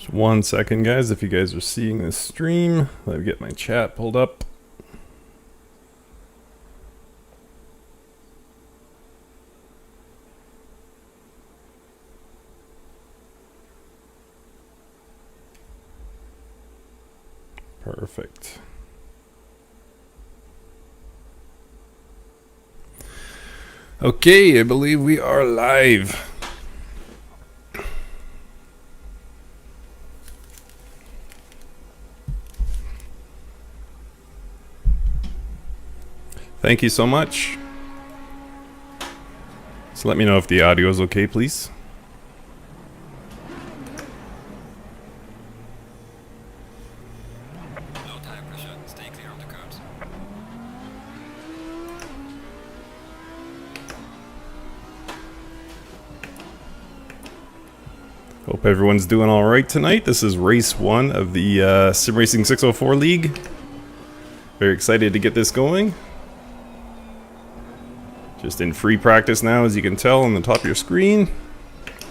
Just 1 second, guys. If you guys are seeing this stream, let me get my chat pulled up. Perfect. Okay, I believe we are live. Thank you so much. So let me know if the audio is okay, please. Low tire pressure. Stay clear of the curbs. Hope everyone's doing all right tonight. This is race 1 of the Sim Racing 604 League. Very excited to get this going. Just in free practice now, as you can tell on the top of your screen.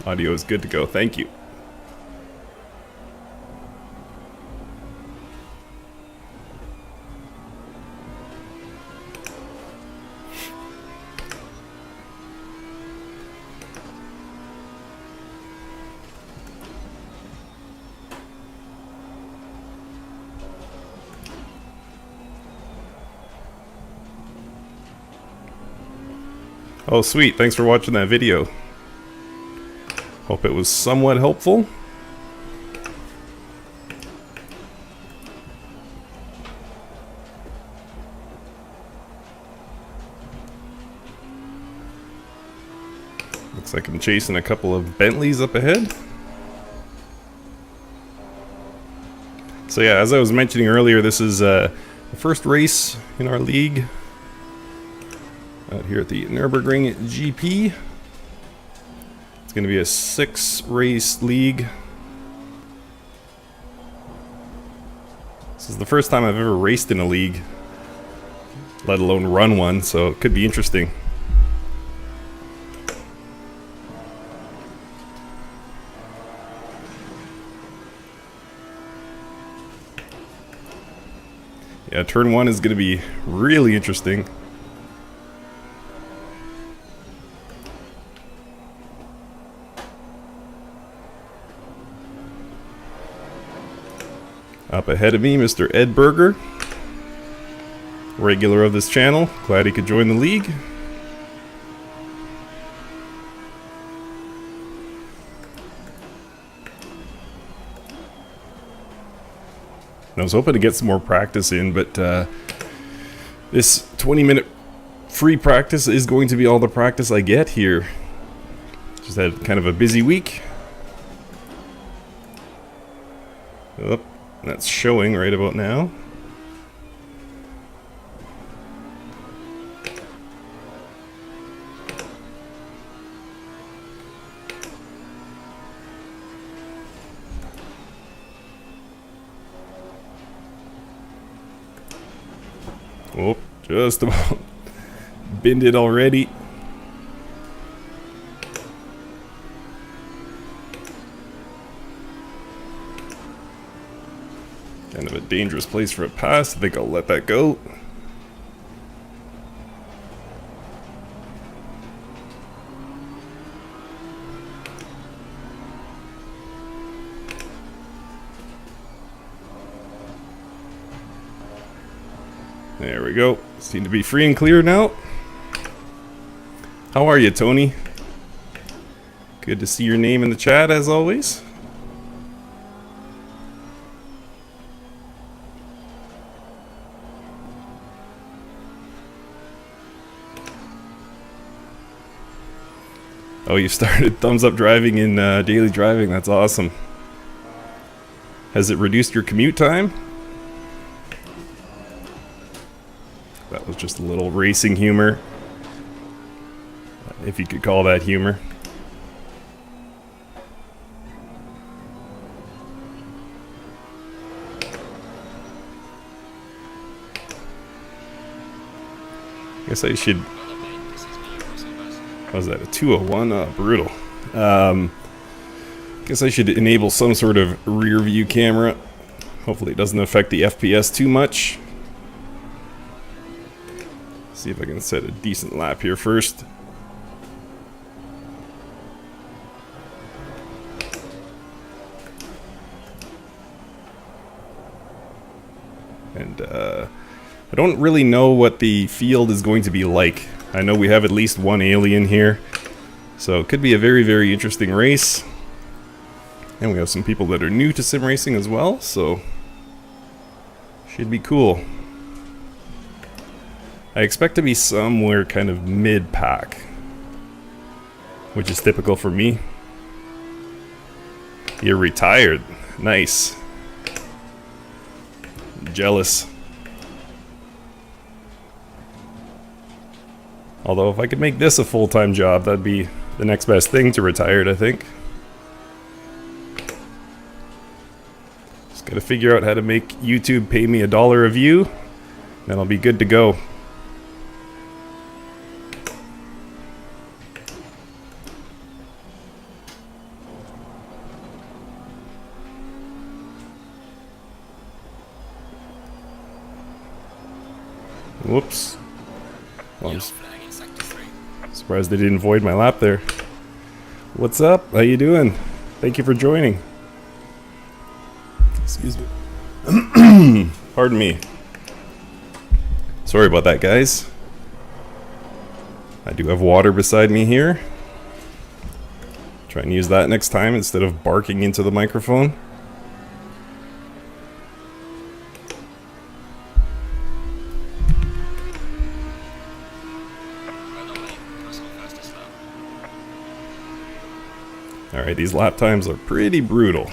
Audio is good to go. Thank you. Oh, sweet. Thanks for watching that video. Hope it was somewhat helpful. Looks like I'm chasing a couple of Bentleys up ahead. So yeah, as I was mentioning earlier, this is the first race in our league. Out here at the Nurburgring GP. It's going to be a 6-race league. This is the first time I've ever raced in a league, let alone run one, so it could be interesting. Yeah, turn 1 is going to be really interesting. Up ahead of me, Mr. Ed Berger, regular of this channel. Glad he could join the league. I was hoping to get some more practice in, but this 20-minute free practice is going to be all the practice I get here. Just had kind of a busy week. Oh. That's showing right about now. Oh, just about binned it already. Kind of a dangerous place for a pass. I think I'll let that go. There we go. Seem to be free and clear now. How are you, Tony? Good to see your name in the chat as always. Oh, you started thumbs up driving in daily driving. That's awesome. Has it reduced your commute time? That was just a little racing humor, if you could call that humor. I guess I should... Was that a 201? Oh, brutal. Guess I should enable some sort of rear view camera. Hopefully it doesn't affect the FPS too much. See if I can set a decent lap here first. And I don't really know what the field is going to be like. I know we have at least one alien here, so it could be a very, very interesting race. And we have some people that are new to sim racing as well, so should be cool. I expect to be somewhere kind of mid-pack, which is typical for me. You're retired. Nice. Jealous. Although if I could make this a full-time job, that'd be the next best thing to retired, I think. Just gotta figure out how to make YouTube pay me $1 a view, then I'll be good to go. Whoops. Well, I'm surprised they didn't void my lap there. What's up? How you doing? Thank you for joining. Excuse me. Pardon me. Sorry about that, guys. I do have water beside me here. Try and use that next time instead of barking into the microphone. Alright, these lap times are pretty brutal.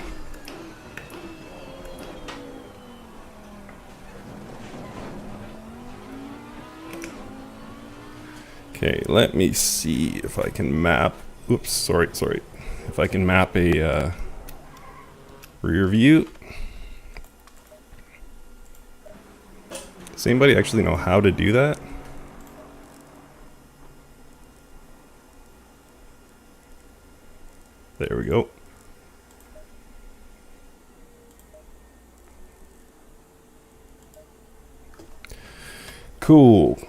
Okay, let me see if I can map. Oops, sorry. If I can map a rear view. Does anybody actually know how to do that? There we go. Cool.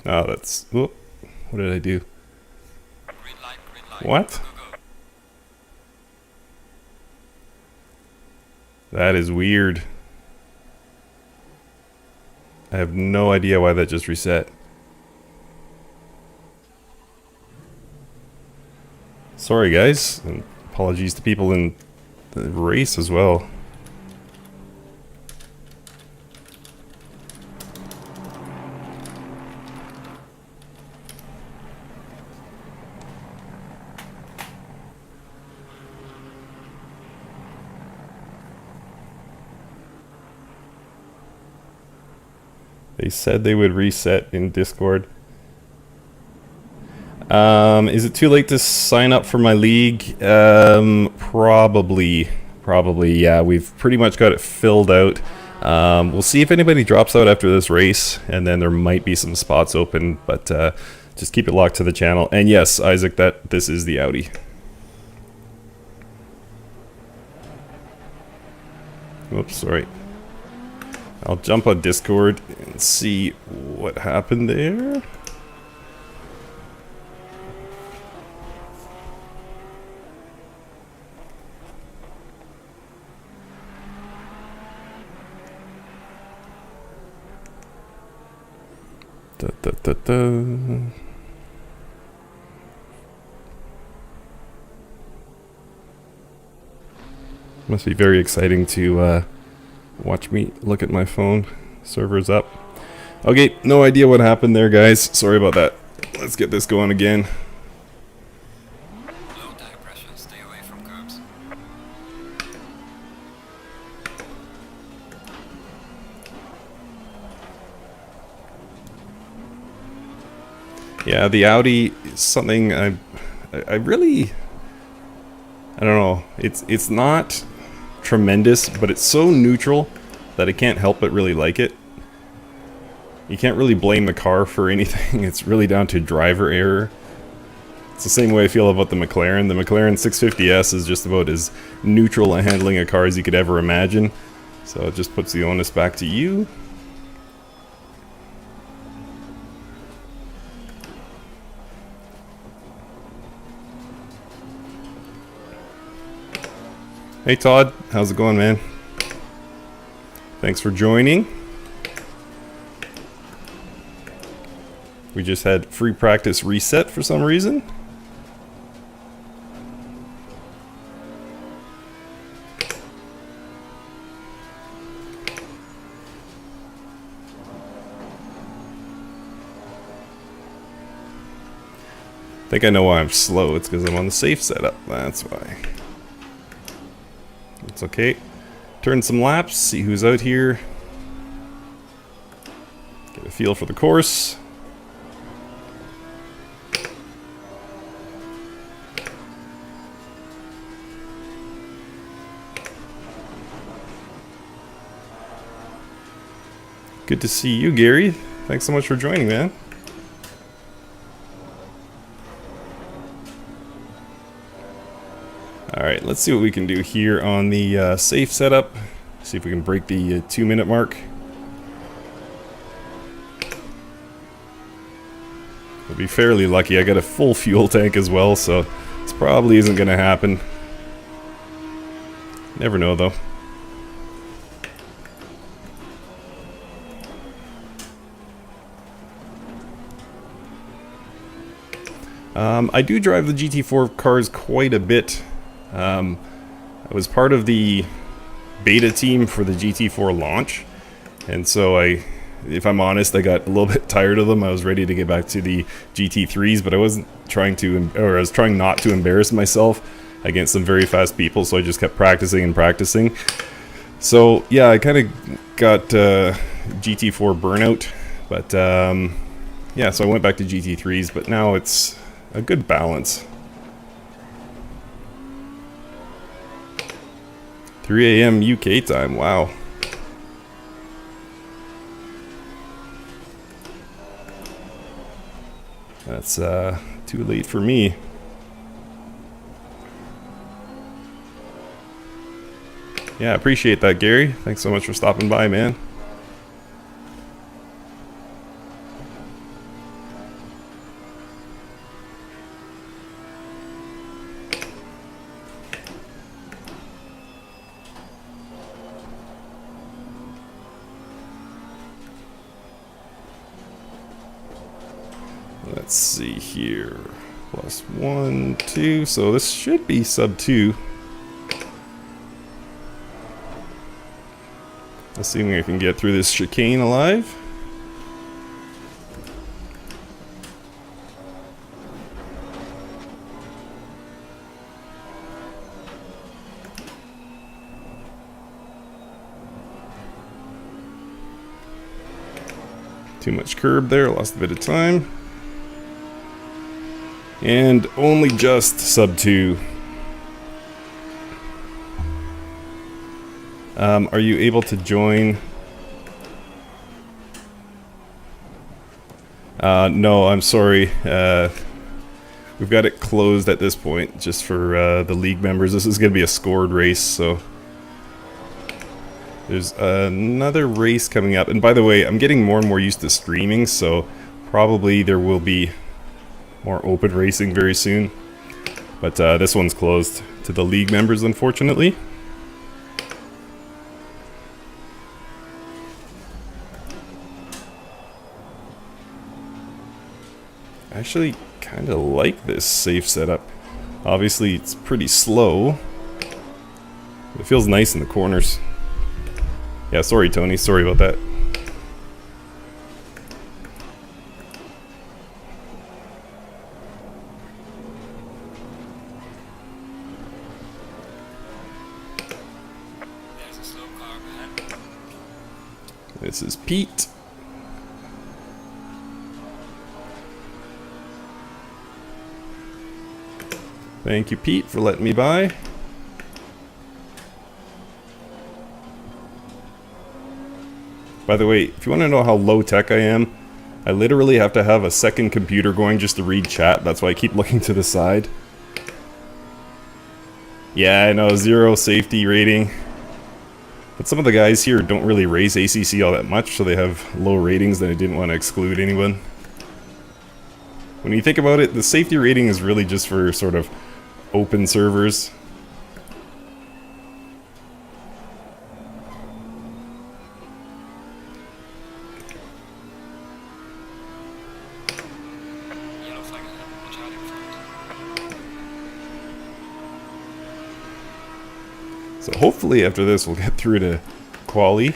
Oh, that's... Whoop. What did I do? Green light. What? Go, go. That is weird. I have no idea why that just reset. Sorry guys, and apologies to people in the race as well. They said they would reset in Discord. Is it too late to sign up for my league? Probably, yeah. We've pretty much got it filled out. We'll see if anybody drops out after this race, and then there might be some spots open, but just keep it locked to the channel. And yes, Isaac, this is the Audi. Oops, sorry. I'll jump on Discord and see what happened there. Must be very exciting to watch me look at my phone. Server's up. Okay, no idea what happened there, guys. Sorry about that. Let's get this going again. Low tire pressure. Stay away from curbs. Yeah, the Audi is something I really, I don't know. It's not tremendous, but it's so neutral that I can't help but really like it. You can't really blame the car for anything. It's really down to driver error. It's the same way I feel about the McLaren. The McLaren 650S is just about as neutral at handling a car as you could ever imagine. So it just puts the onus back to you. Hey Todd, how's it going, man? Thanks for joining. We just had free practice reset for some reason. I think I know why I'm slow. It's because I'm on the safe setup. That's why. It's okay. Turn some laps, see who's out here. Get a feel for the course. Good to see you, Gary. Thanks so much for joining, man. Alright, let's see what we can do here on the safe setup. See if we can break the 2-minute mark. We'll be fairly lucky. I got a full fuel tank as well, so this probably isn't going to happen. Never know, though. I do drive the GT4 cars quite a bit. I was part of the beta team for the GT4 launch, and so if I'm honest, I got a little bit tired of them. I was ready to get back to the GT3s, but I wasn't trying to, or I was trying not to embarrass myself against some very fast people, so I just kept practicing and practicing. So yeah, I kind of got GT4 burnout, but yeah, so I went back to GT3s, but now it's a good balance. 3 a.m. UK time, wow. That's too late for me. Yeah, appreciate that, Gary. Thanks so much for stopping by, man. Let's see here. +1, 2. So this should be sub 2. Assuming I can get through this chicane alive. Too much curb there, lost a bit of time. And only just sub 2. Are you able to join? No, I'm sorry. We've got it closed at this point, just for the league members. This is going to be a scored race, so there's another race coming up. And by the way, I'm getting more and more used to streaming, so probably there will be more open racing very soon. But this one's closed to the league members, unfortunately. I actually kind of like this safe setup. Obviously, it's pretty slow. It feels nice in the corners. Yeah, sorry, Tony. Sorry about that. There's a slow car ahead. This is Pete. Thank you, Pete, for letting me by. By the way, if you want to know how low tech I am, I literally have to have a second computer going just to read chat. That's why I keep looking to the side. Yeah, I know, 0 safety rating. But some of the guys here don't really raise ACC all that much, so they have low ratings, and I didn't want to exclude anyone. When you think about it, the safety rating is really just for sort of open servers. Yellow flag ahead. Watch out in front. So hopefully after this we'll get through to quali.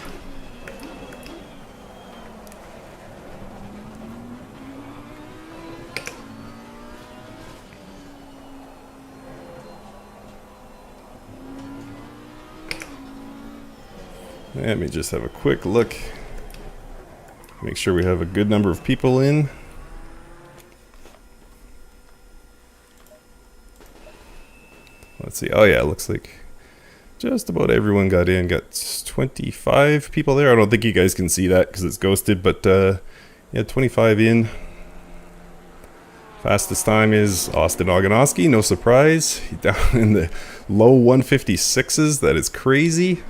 Let me just have a quick look. Make sure we have a good number of people in. Let's see. Oh yeah, it looks like just about everyone got in. Got 25 people there. I don't think you guys can see that because it's ghosted, but yeah, 25 in. Fastest time is Austin Oganowski, no surprise. He's down in the low 156s. That is crazy.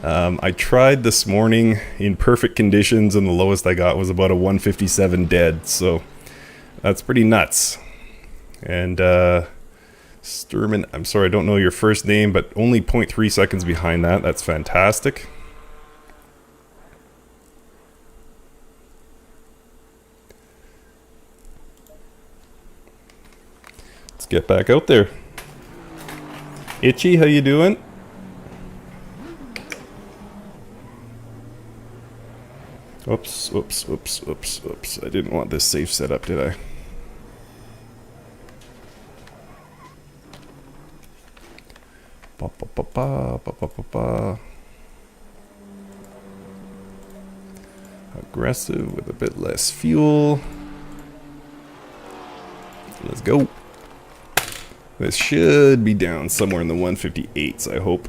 I tried this morning in perfect conditions, and the lowest I got was about a 157 dead, so that's pretty nuts. And Sturman, I'm sorry, I don't know your first name, but only 0.3 seconds behind that. That's fantastic. Let's get back out there. Itchy, how you doing? Oops, oops, oops, oops, oops. I didn't want this safe set up, did I? Ba, ba, ba, ba, ba, ba, ba, ba. Aggressive with a bit less fuel. Let's go. This should be down somewhere in the 158s, I hope.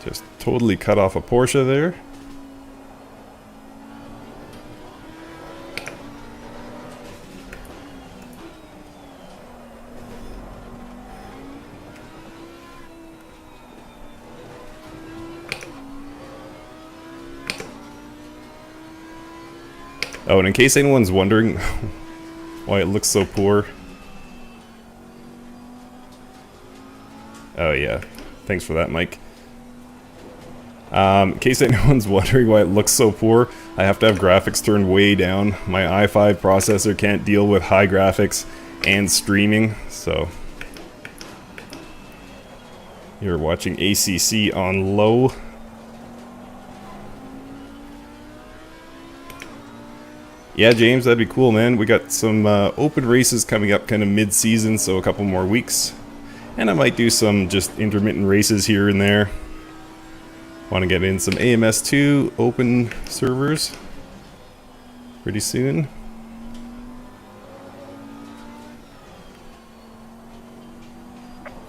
Just totally cut off a Porsche there. Oh, and in case anyone's wondering why it looks so poor. Oh yeah, thanks for that, Mike. In case anyone's wondering why it looks so poor, I have to have graphics turned way down. My i5 processor can't deal with high graphics and streaming, so you're watching ACC on low. Yeah, James, that'd be cool, man. We got some open races coming up kind of mid-season, so a couple more weeks. And I might do some just intermittent races here and there. Want to get in some AMS2 open servers pretty soon.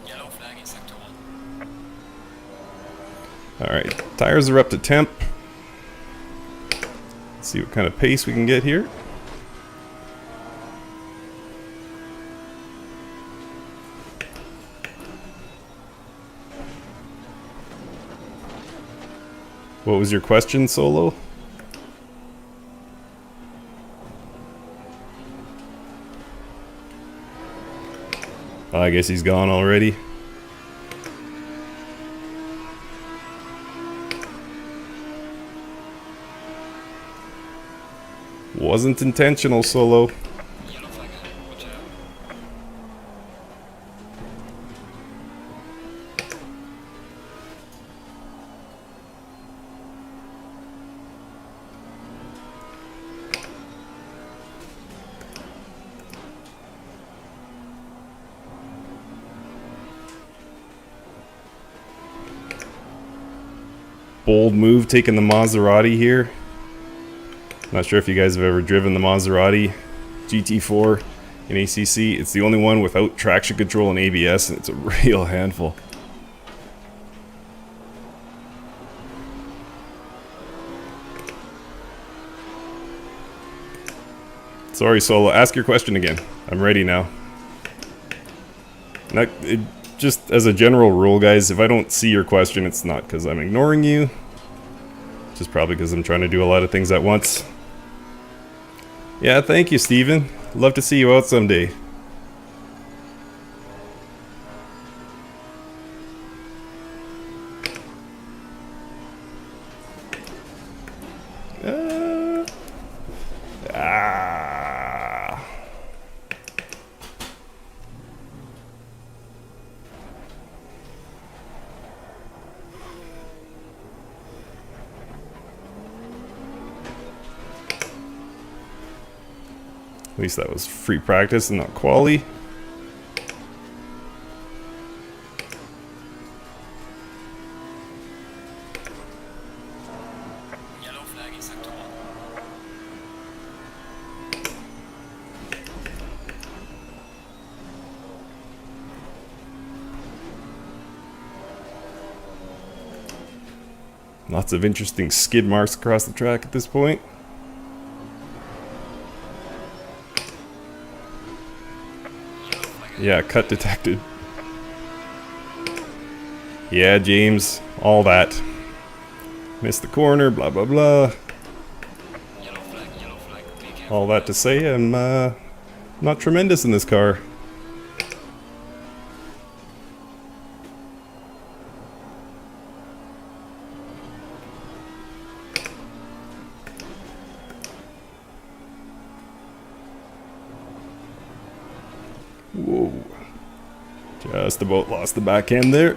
Yellow flag in sector 1. Alright, tires are up to temp. Let's see what kind of pace we can get here. What was your question, Solo? Oh, I guess he's gone already. Wasn't intentional, Solo. Yellow flag ahead. Watch out. Bold move taking the Maserati here. Not sure if you guys have ever driven the Maserati GT4 in ACC. It's the only one without traction control and ABS, and it's a real handful. Sorry, Solo. Ask your question again. I'm ready now. Just as a general rule, guys, if I don't see your question, it's not because I'm ignoring you. It's just probably because I'm trying to do a lot of things at once. Yeah, thank you, Steven. Love to see you out someday. At least that was free practice and not quali. Yellow flag in sector 1. Lots of interesting skid marks across the track at this point. Yeah, cut detected. Yeah, James, all that. Missed the corner, blah blah blah. Yellow flag, be careful. All that to say, I'm not tremendous in this car. Whoa. Just about lost the back end there.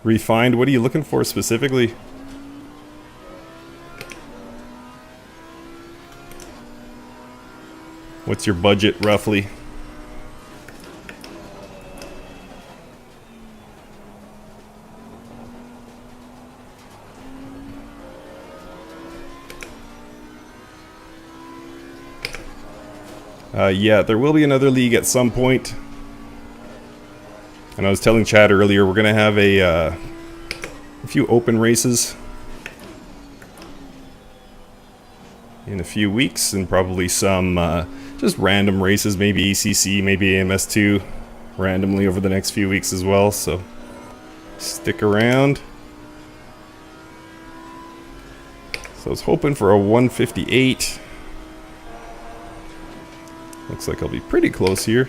Refined, what are you looking for specifically? What's your budget roughly? Yeah, there will be another league at some point. And I was telling Chad earlier, we're going to have a few open races in a few weeks, and probably some just random races, maybe ACC, maybe AMS2, randomly over the next few weeks as well, so stick around. So I was hoping for a 158. Looks like I'll be pretty close here.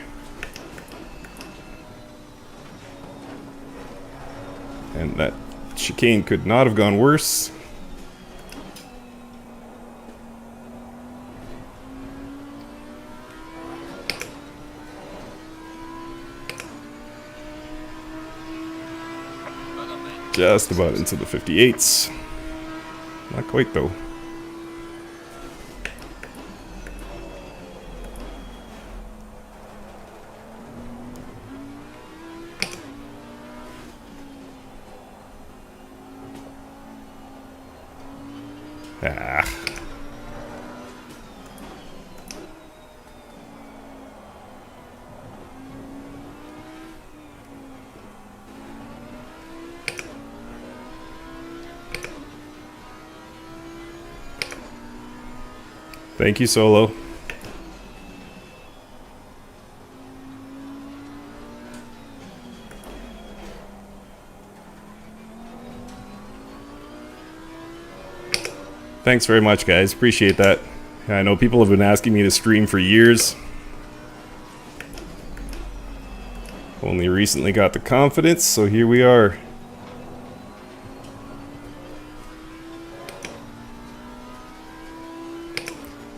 And that chicane could not have gone worse. Just about into the 58s. Not quite though. Ah. Thank you, Solo. Thanks very much, guys. Appreciate that. I know people have been asking me to stream for years. Only recently got the confidence, so here we are.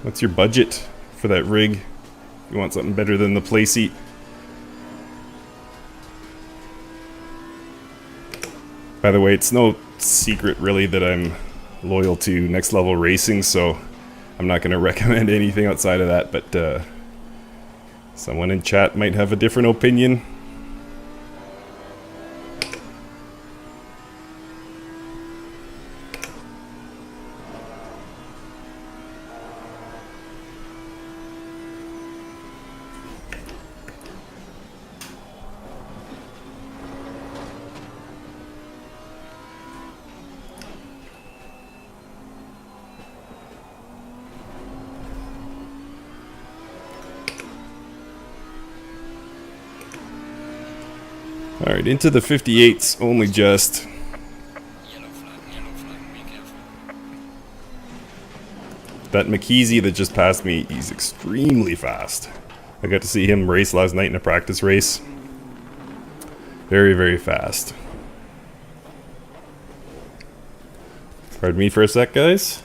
What's your budget for that rig? You want something better than the play seat? By the way, it's no secret really that I'm loyal to Next Level Racing, so I'm not going to recommend anything outside of that, but someone in chat might have a different opinion. Alright, into the 58s, only just. Yellow flag, be careful. That McKeezy that just passed me, he's extremely fast. I got to see him race last night in a practice race. Very, very fast. Pardon me for a sec, guys.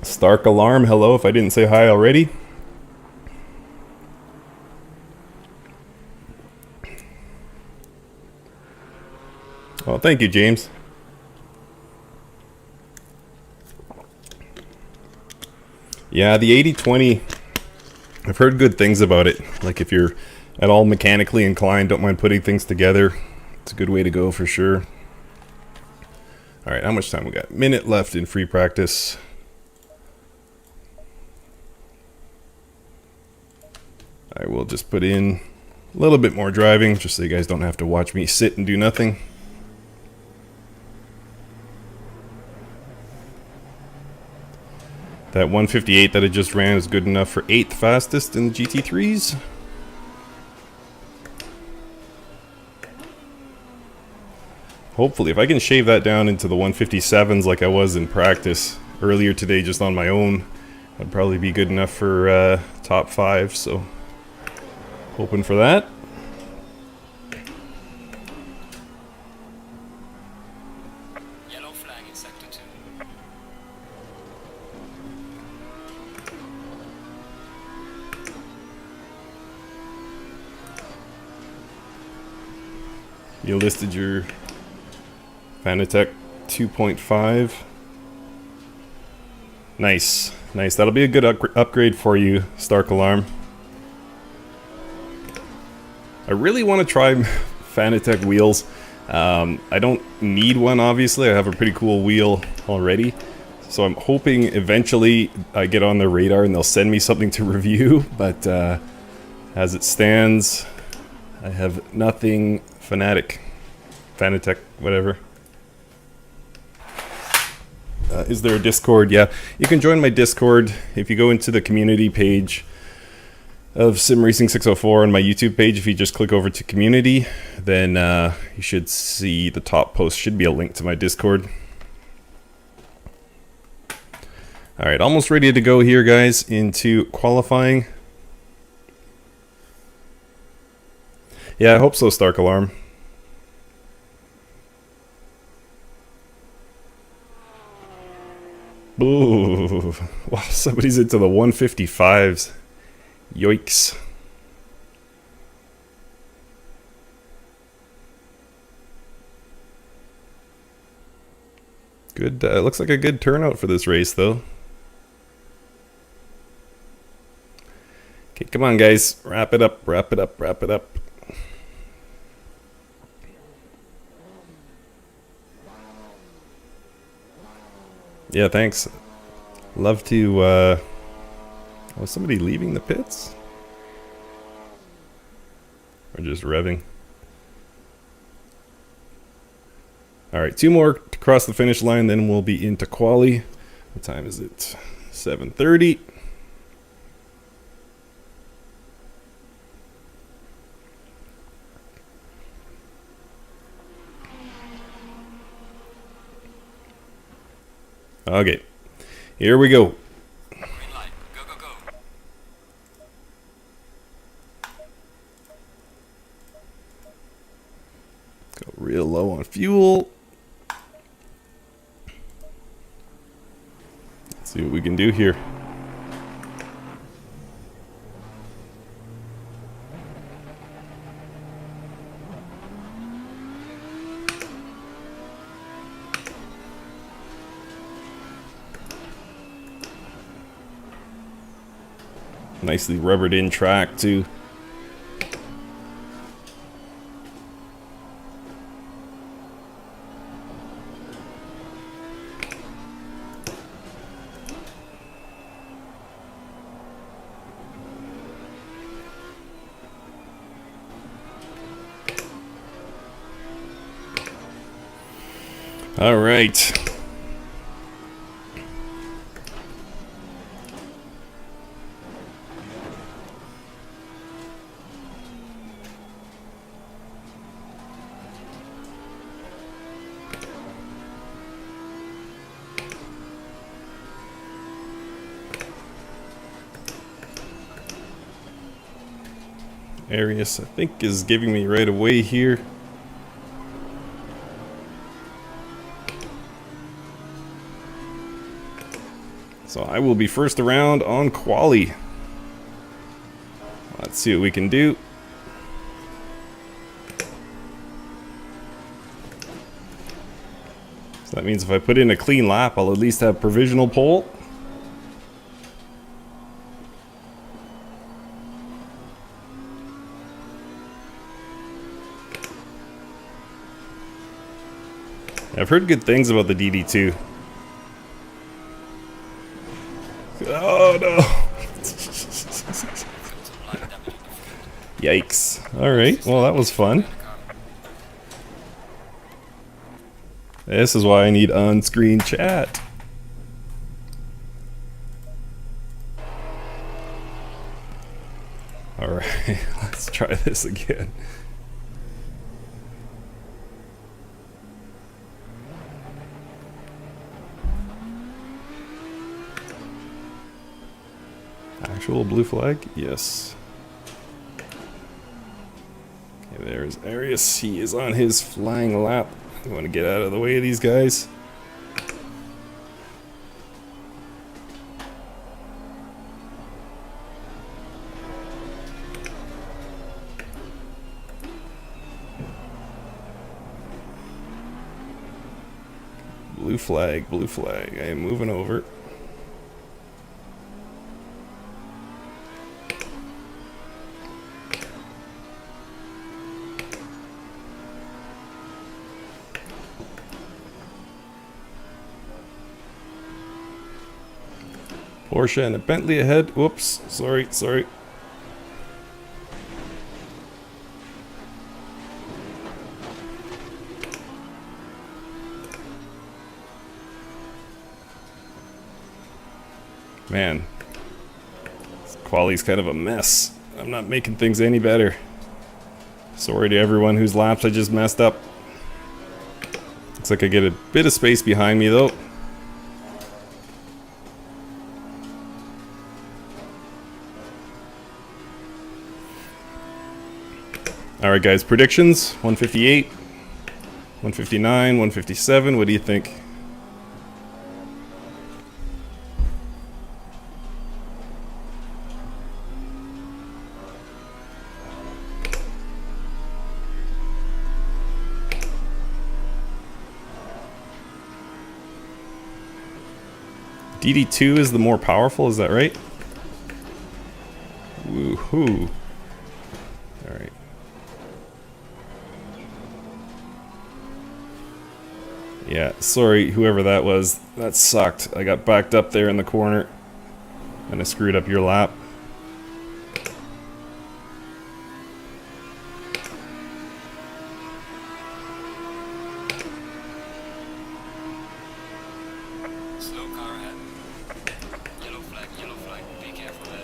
Stark Alarm, hello, if I didn't say hi already. Oh, thank you, James. Yeah, the 80-20, I've heard good things about it. Like if you're at all mechanically inclined, don't mind putting things together. It's a good way to go for sure. Alright, how much time we got? Minute left in free practice. I will just put in a little bit more driving, just so you guys don't have to watch me sit and do nothing. That 158 that I just ran is good enough for 8th fastest in the GT3s. Hopefully, if I can shave that down into the 157s like I was in practice earlier today just on my own, that'd probably be good enough for top 5, so hoping for that. Yellow flag in sector 2. You listed your Fanatec 2.5. Nice, nice. That'll be a good upgrade for you, Stark Alarm. I really want to try Fanatec wheels. I don't need one, obviously. I have a pretty cool wheel already. So I'm hoping eventually I get on their radar and they'll send me something to review. But as it stands, I have nothing Fanatec, whatever. Is there a Discord? Yeah, you can join my Discord if you go into the community page of Sim Racing 604 on my YouTube page. If you just click over to community, then you should see the top post should be a link to my Discord. Alright, almost ready to go here, guys, into qualifying. Yeah, I hope so, Stark Alarm. Ooh, wow, somebody's into the 155s. Yoicks. Good, looks like a good turnout for this race, though. Okay, come on, guys. Wrap it up, wrap it up, wrap it up. Yeah, thanks. Love to, was somebody leaving the pits? Or just revving? Alright, 2 more to cross the finish line, then we'll be into quali. What time is it? 7:30. Okay, here we go. Green light, go, go, go. Go real low on fuel. Let's see what we can do here. Nicely rubbered in track too. All right. Arius, I think, is giving me right away here. So I will be first around on quali. Let's see what we can do. So that means if I put in a clean lap, I'll at least have provisional pole. I've heard good things about the DD2. Oh no! Yikes. Alright, well that was fun. This is why I need on-screen chat. Alright, let's try this again. Actual blue flag? Yes. Okay, there's Arius. He is on his flying lap. You want to get out of the way of these guys. Blue flag, blue flag. I am moving over. Porsche and a Bentley ahead. Whoops. Sorry. Man. This quali's kind of a mess. I'm not making things any better. Sorry to everyone whose laps I just messed up. Looks like I get a bit of space behind me though. Alright guys, predictions, 158, 159, 157, what do you think? DD2 is the more powerful, is that right? Woohoo. Alright. Yeah, sorry, whoever that was. That sucked. I got backed up there in the corner. And I screwed up your lap. Slow car ahead. Yellow flag, be careful there.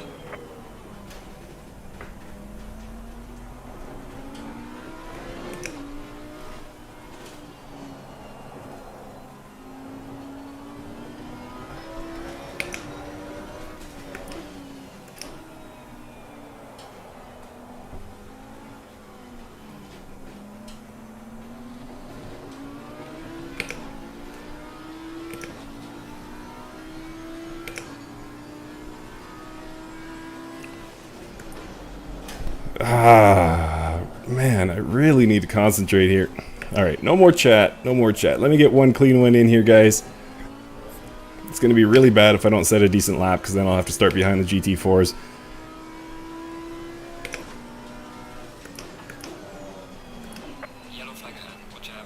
Ah, man, I really need to concentrate here. Alright, no more chat, no more chat. Let me get one clean one in here, guys. It's going to be really bad if I don't set a decent lap, because then I'll have to start behind the GT4s. flag ahead. Watch out.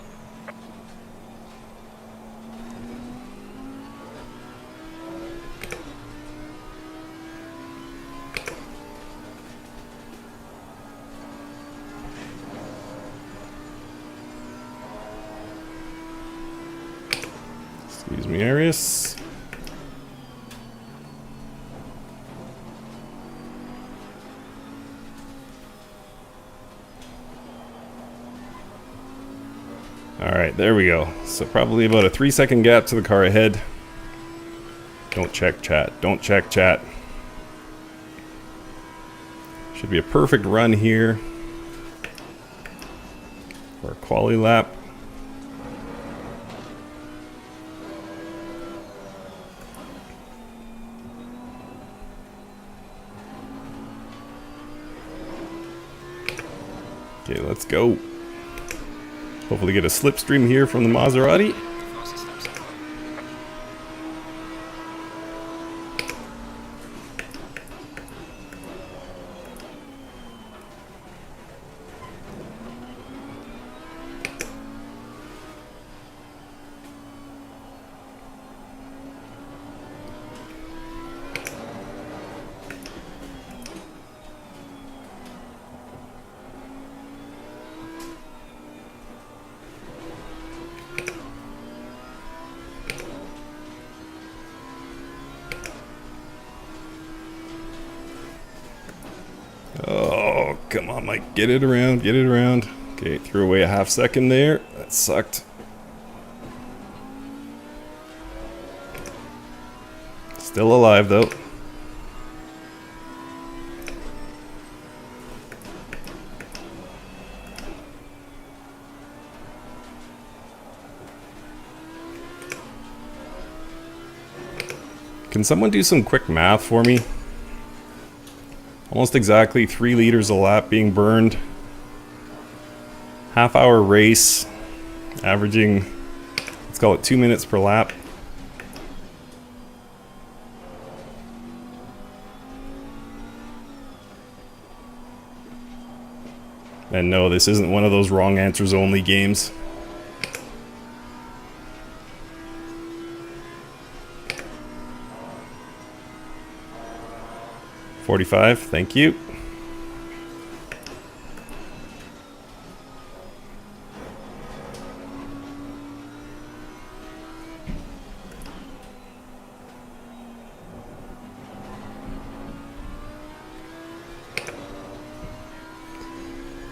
Excuse me, Arius. Alright, there we go. So probably about a 3-second gap to the car ahead. Don't check chat. Don't check chat. Should be a perfect run here for a quali lap. Okay, let's go. Hopefully get a slipstream here from the Maserati. Fastest lap so far. Oh, come on, Mike. Get it around, get it around. Okay, threw away a half second there. That sucked. Still alive, though. Can someone do some quick math for me? Almost exactly 3 liters a lap being burned. Half-hour race, averaging, let's call it 2 minutes per lap. And no, this isn't one of those wrong answers only games. $45, thank you.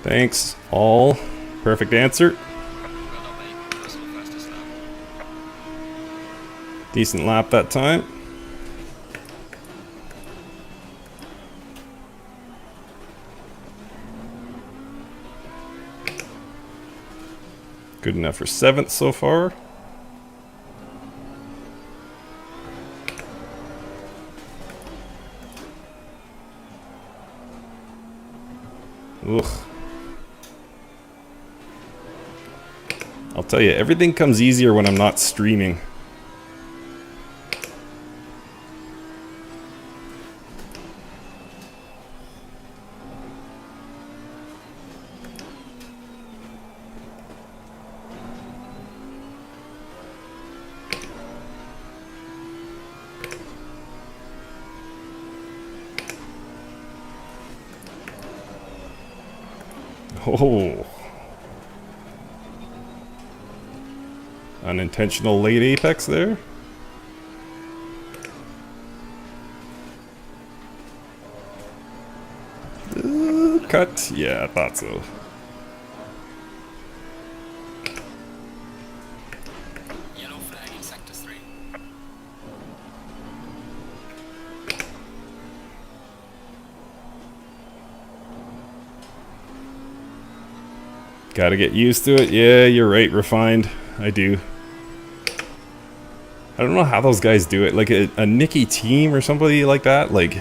Thanks, all. Perfect answer. Well done, mate. Personal fastest lap. Decent lap that time. Good enough for 7th so far. Ugh. I'll tell you, everything comes easier when I'm not streaming. Oh. Unintentional late apex there. Cut. Yeah, I thought so. Yellow flag in sector 3. Gotta get used to it. Yeah, you're right, Refined. I do. I don't know how those guys do it. Like a Nicky Team or somebody like that. Like,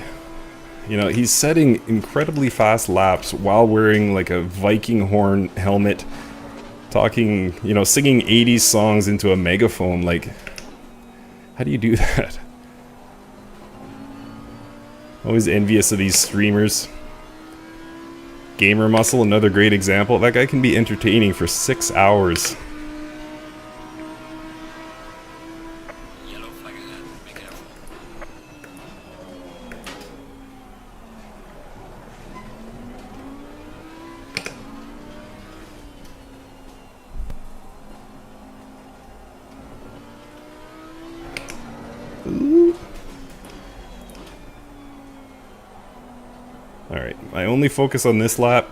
you know, he's setting incredibly fast laps while wearing like a Viking horn helmet. Talking, you know, singing 80s songs into a megaphone. Like, how do you do that? Always envious of these streamers. Gamer Muscle, another great example. That guy can be entertaining for 6 hours. Yellow flag ahead. Be careful. Alright, my only focus on this lap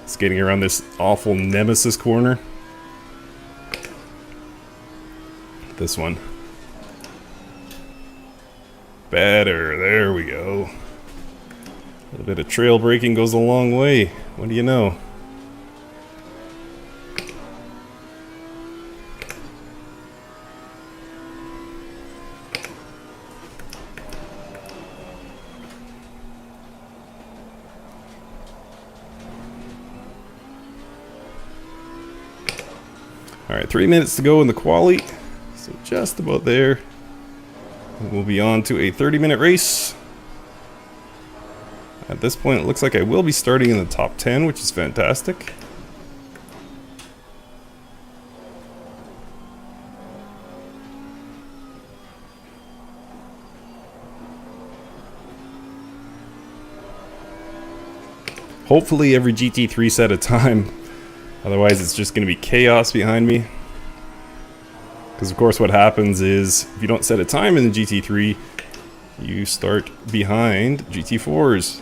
is getting around this awful nemesis corner. This one. Better, there we go. A little bit of trail braking goes a long way. What do you know? Alright, 3 minutes to go in the quali. So just about there. We'll be on to a 30-minute race. At this point, it looks like I will be starting in the top 10, which is fantastic. Hopefully every GT3 set a time. Otherwise it's just going to be chaos behind me. Because of course what happens is, if you don't set a time in the GT3, you start behind GT4s.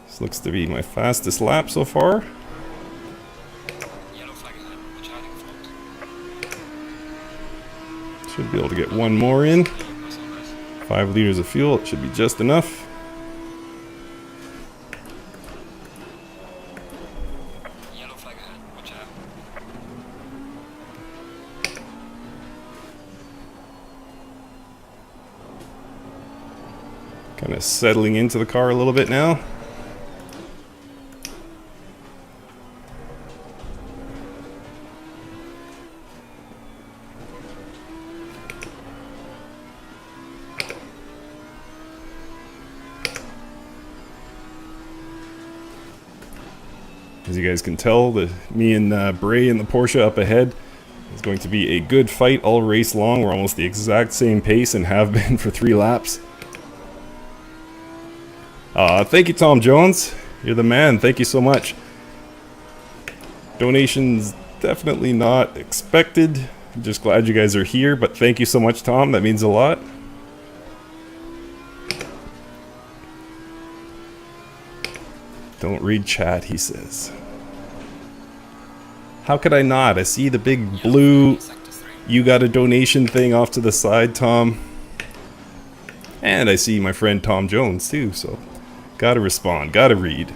This looks to be my fastest lap so far. Yellow flag ahead. Watch out in front. Should be able to get one more in. Muscle guys. 5 liters of fuel, it should be just enough. Yellow flag ahead. Watch out. Kind of settling into the car a little bit now. As you guys can tell, me and Bray in the Porsche up ahead is going to be a good fight all race long. We're almost the exact same pace and have been for 3 laps. Thank you, Tom Jones. You're the man. Thank you so much. Donations definitely not expected. I'm just glad you guys are here, but thank you so much, Tom. That means a lot. Don't read chat, he says. How could I not? I see the big blue Sector 3. "you got a donation" thing off to the side, Tom. And I see my friend Tom Jones too, so gotta respond, gotta read.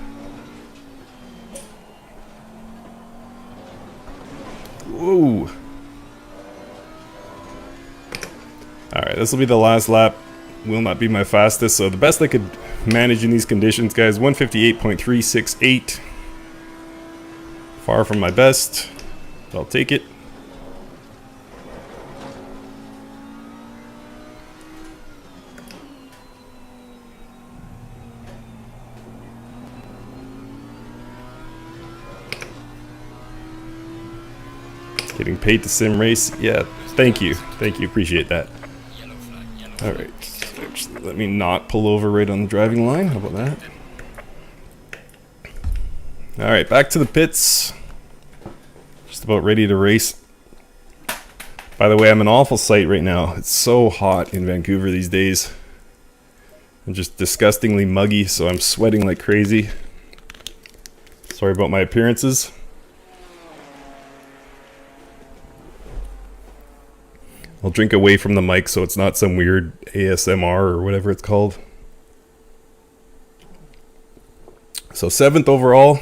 Whoa. Alright, this will be the last lap. Will not be my fastest, so the best I could manage in these conditions, guys, 158.368. Far from my best, but I'll take it. Getting paid to sim race? Yeah, thank you, appreciate that. Yellow flag. Yellow flag. Alright, actually, let me not pull over right on the driving line. How about that? Alright, back to the pits. Just about ready to race. By the way, I'm an awful sight right now. It's so hot in Vancouver these days. I'm just disgustingly muggy, so I'm sweating like crazy. Sorry about my appearances. I'll drink away from the mic so it's not some weird ASMR or whatever it's called. So 7th overall.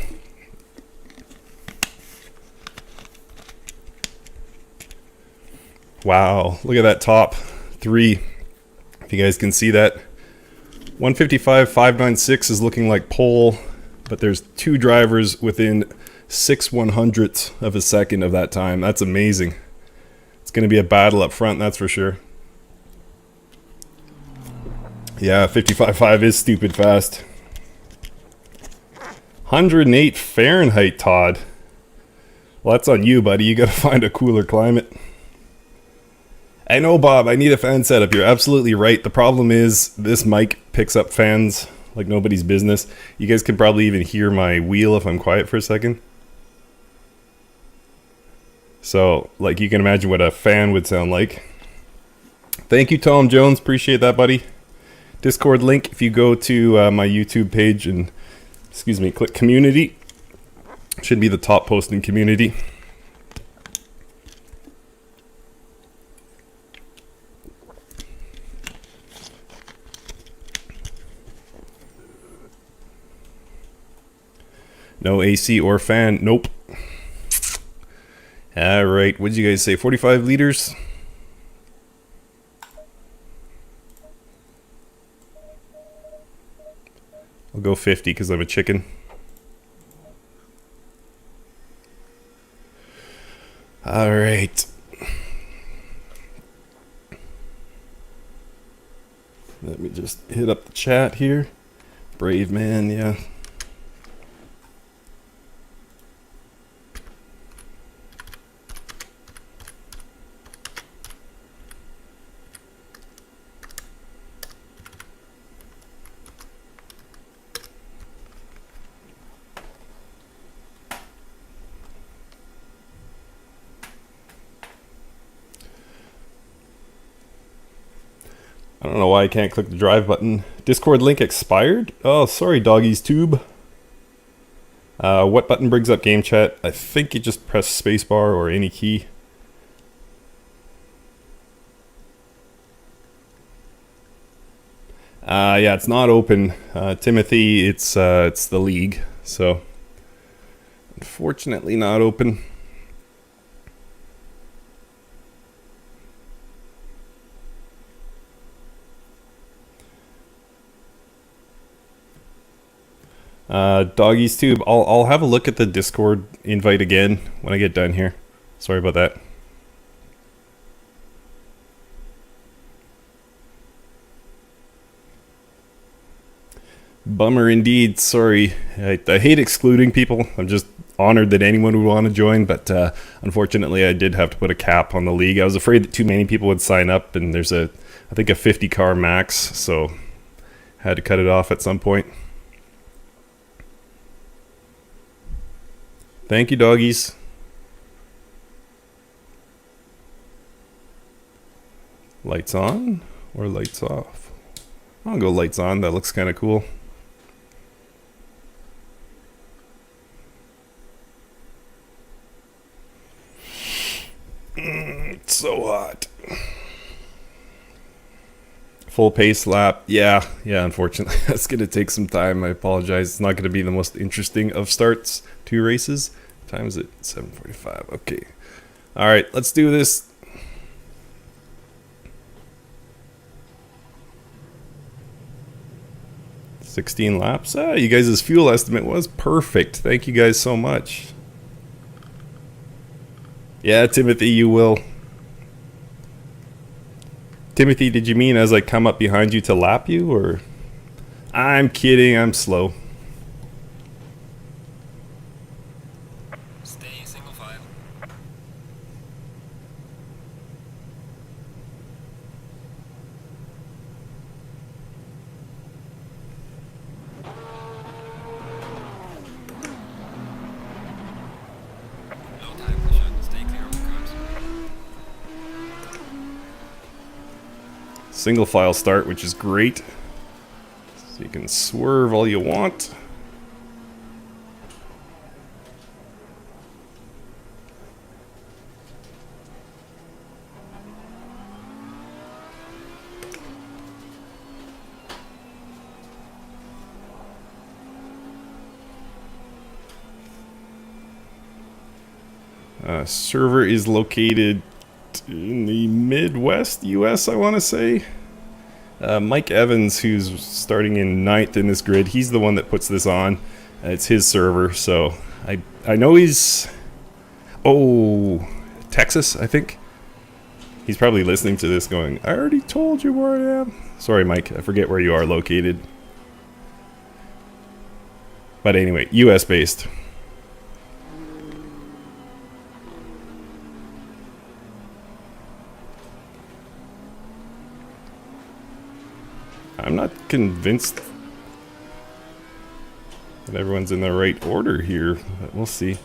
Wow, look at that top 3. If you guys can see that. 155.596 is looking like pole, but there's 2 drivers within 6/100ths of a second of that time. That's amazing. It's going to be a battle up front, that's for sure. Yeah, 55.5 is stupid fast. 108 Fahrenheit, Todd. Well, that's on you, buddy. You got to find a cooler climate. I know, Bob, I need a fan setup. You're absolutely right. The problem is this mic picks up fans like nobody's business. You guys can probably even hear my wheel if I'm quiet for a second. So, like, you can imagine what a fan would sound like. Thank you, Tom Jones. Appreciate that, buddy. Discord link, if you go to my YouTube page and, excuse me, click community. Should be the top post in community. No AC or fan. Nope. Alright, what did you guys say? 45 liters? I'll go 50 because I'm a chicken. Alright. Let me just hit up the chat here. Brave man, yeah. I don't know why I can't click the drive button. Discord link expired? Oh, sorry, Doggy's Tube. What button brings up game chat? I think you just press spacebar or any key. Yeah, it's not open. Timothy, it's the league, so unfortunately not open. Doggy's Tube. I'll have a look at the Discord invite again when I get done here. Sorry about that. Bummer indeed. Sorry. I hate excluding people. I'm just honored that anyone would want to join, but unfortunately I did have to put a cap on the league. I was afraid that too many people would sign up, and there's I think a 50 car max, so had to cut it off at some point. Thank you, doggies. Lights on or lights off? I'll go lights on. That looks kind of cool. It's so hot. Full pace lap. Yeah, unfortunately. That's going to take some time. I apologize. It's not going to be the most interesting of starts to races. Time is it? 7:45. Okay. All right, let's do this. $16 laps. You guys' fuel estimate was perfect. Thank you guys so much. Yeah, Timothy, you will. Timothy, did you mean as I come up behind you to lap you, or? I'm kidding, I'm slow. Stay single file. Low tire pressure. Stay clear of the curbs. Single file start, which is great. So you can swerve all you want. Server is located in the Midwest US, I want to say. Mike Evans, who's starting in 9th in this grid, he's the one that puts this on. It's his server, so I know he's... Oh, Texas, I think. He's probably listening to this going, I already told you where I am. Sorry, Mike, I forget where you are located. But anyway, US based. I'm not convinced that everyone's in the right order here, but we'll see.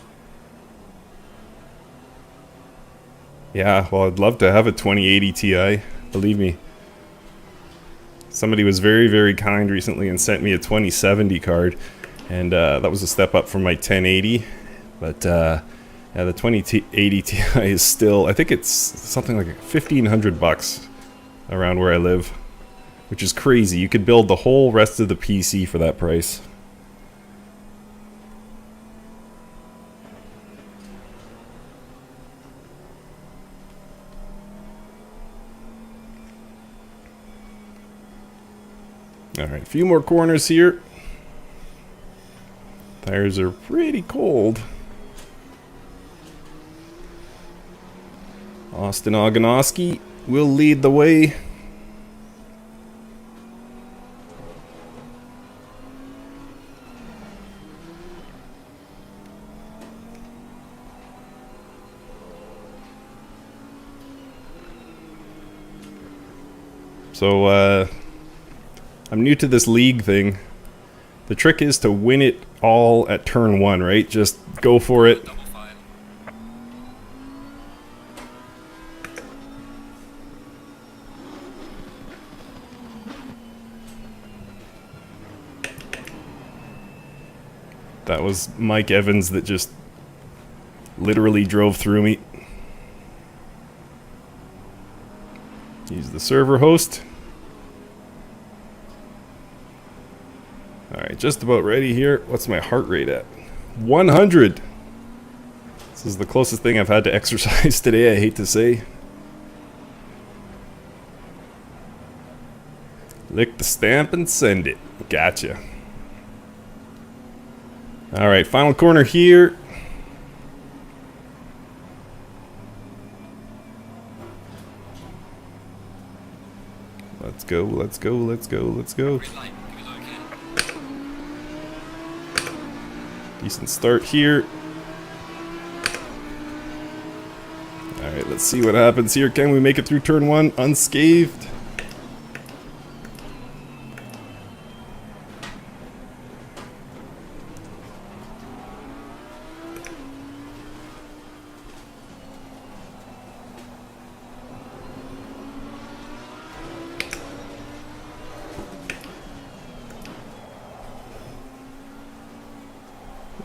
Yeah, well, I'd love to have a 2080 Ti, believe me. Somebody was very, very kind recently and sent me a 2070 card, and that was a step up from my 1080. But yeah, the 2080 Ti is still, I think it's something like $1,500 around where I live, which is crazy. You could build the whole rest of the PC for that price. Alright, a few more corners here. Tires are pretty cold. Austin Oganowski will lead the way. So, I'm new to this league thing. The trick is to win it all at turn 1, right? Just go for it. Double fine. That was Mike Evans that just literally drove through me. He's the server host. Alright, just about ready here. What's my heart rate at? 100! This is the closest thing I've had to exercise today, I hate to say. Lick the stamp and send it. Gotcha. Alright, final corner here. Let's go, let's go, let's go, let's go. Green light. Give me low again. Decent start here. Alright, let's see what happens here. Can we make it through turn 1 unscathed?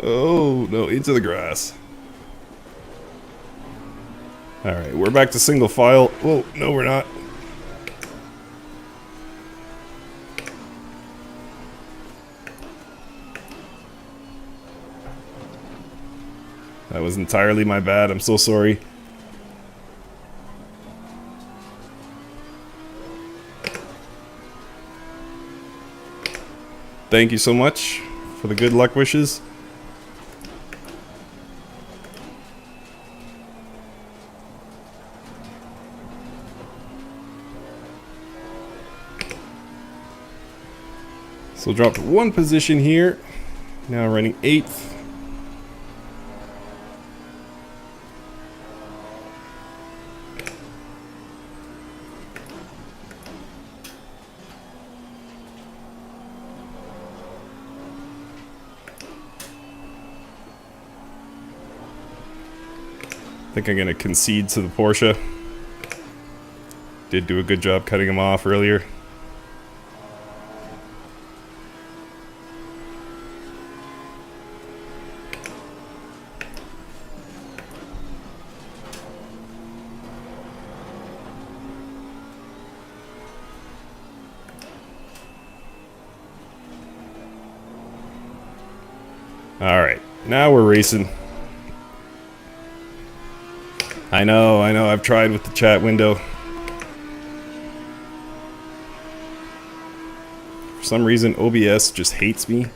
Oh, no, into the grass. Alright, we're back to single file. Whoa, no we're not. That was entirely my bad, I'm so sorry. Thank you so much for the good luck wishes. So dropped one position here. Now running 8th. I think I'm going to concede to the Porsche. Did do a good job cutting him off earlier. Alright, now we're racing. I know, I've tried with the chat window. For some reason, OBS just hates me.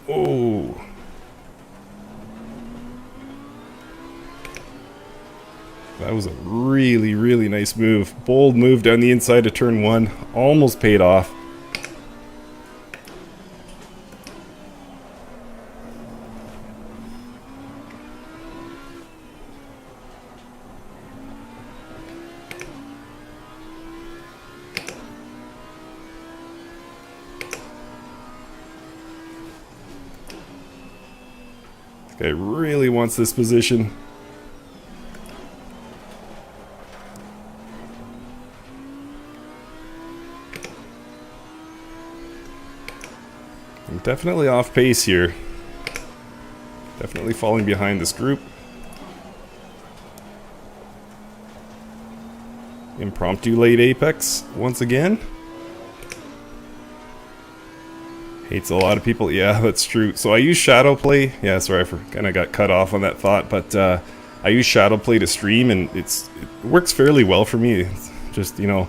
Oh. That That was a really, really nice move. Bold move down the inside of turn 1. Almost paid off. This guy really wants this position. I'm definitely off pace here. Definitely falling behind this group. Impromptu late apex once again. Hates a lot of people. Yeah, that's true. So I use shadow play. Yeah, sorry, I kind of got cut off on that thought, but I use shadow play to stream, and it works fairly well for me. It's just, you know,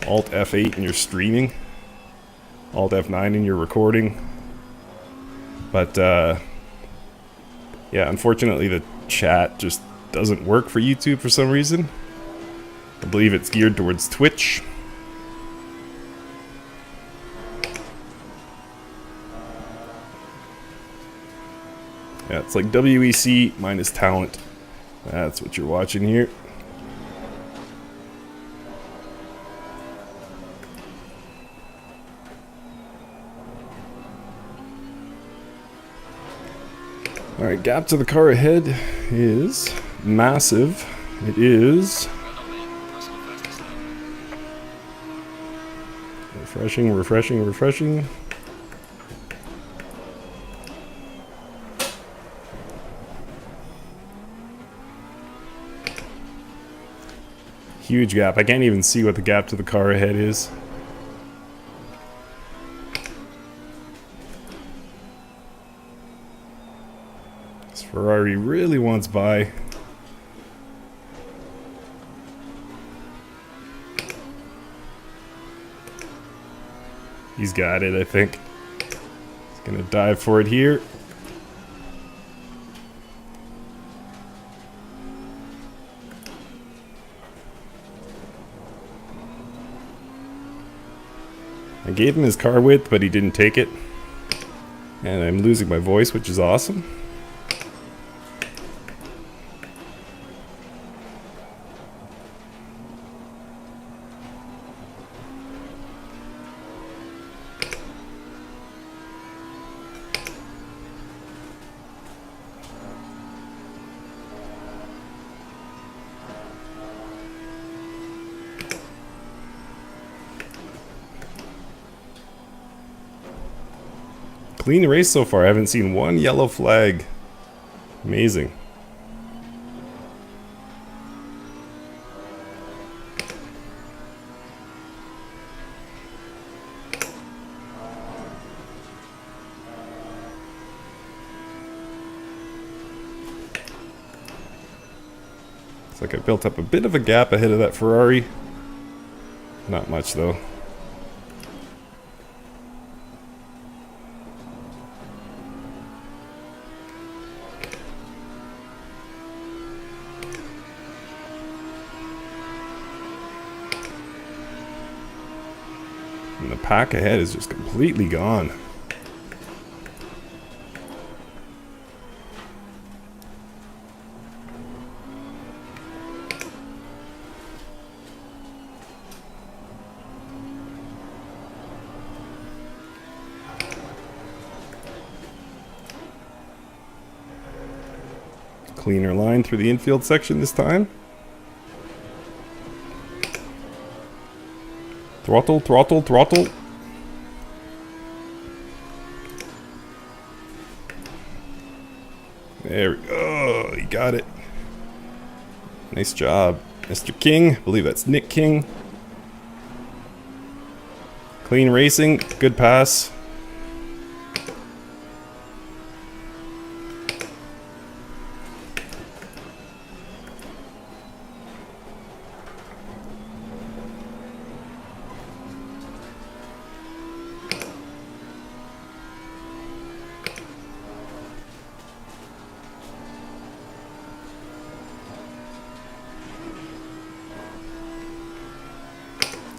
Alt F8 and you're streaming, Alt F9 and you're recording. But yeah, unfortunately the chat just doesn't work for YouTube for some reason. I believe it's geared towards Twitch. Yeah, it's like WEC minus talent. That's what you're watching here. Alright, gap to the car ahead is massive. It is refreshing, refreshing, refreshing. Huge gap. I can't even see what the gap to the car ahead is. This Ferrari really wants by. He's got it, I think. He's gonna dive for it here. I gave him his car width, but he didn't take it. And I'm losing my voice, which is awesome. Clean race so far. I haven't seen one yellow flag. Amazing. Looks like I built up a bit of a gap ahead of that Ferrari. Not much though. And the pack ahead is just completely gone. Cleaner line through the infield section this time. Throttle, throttle, throttle. There we go. You got it. Nice job, Mr. King. I believe that's Nick King. Clean racing. Good pass.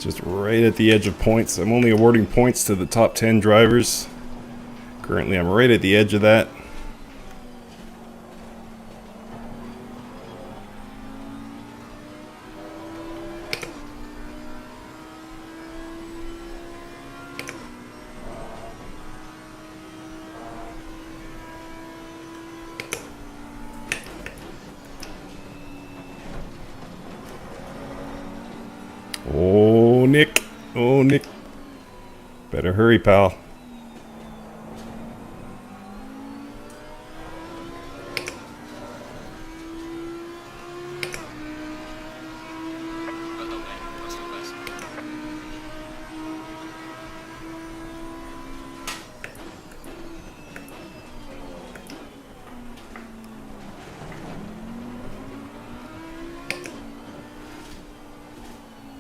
Just right at the edge of points. I'm only awarding points to the top 10 drivers. Currently, I'm right at the edge of that. Oh, Nick. Oh, Nick. Better hurry, pal. Well done, mate. Personal best.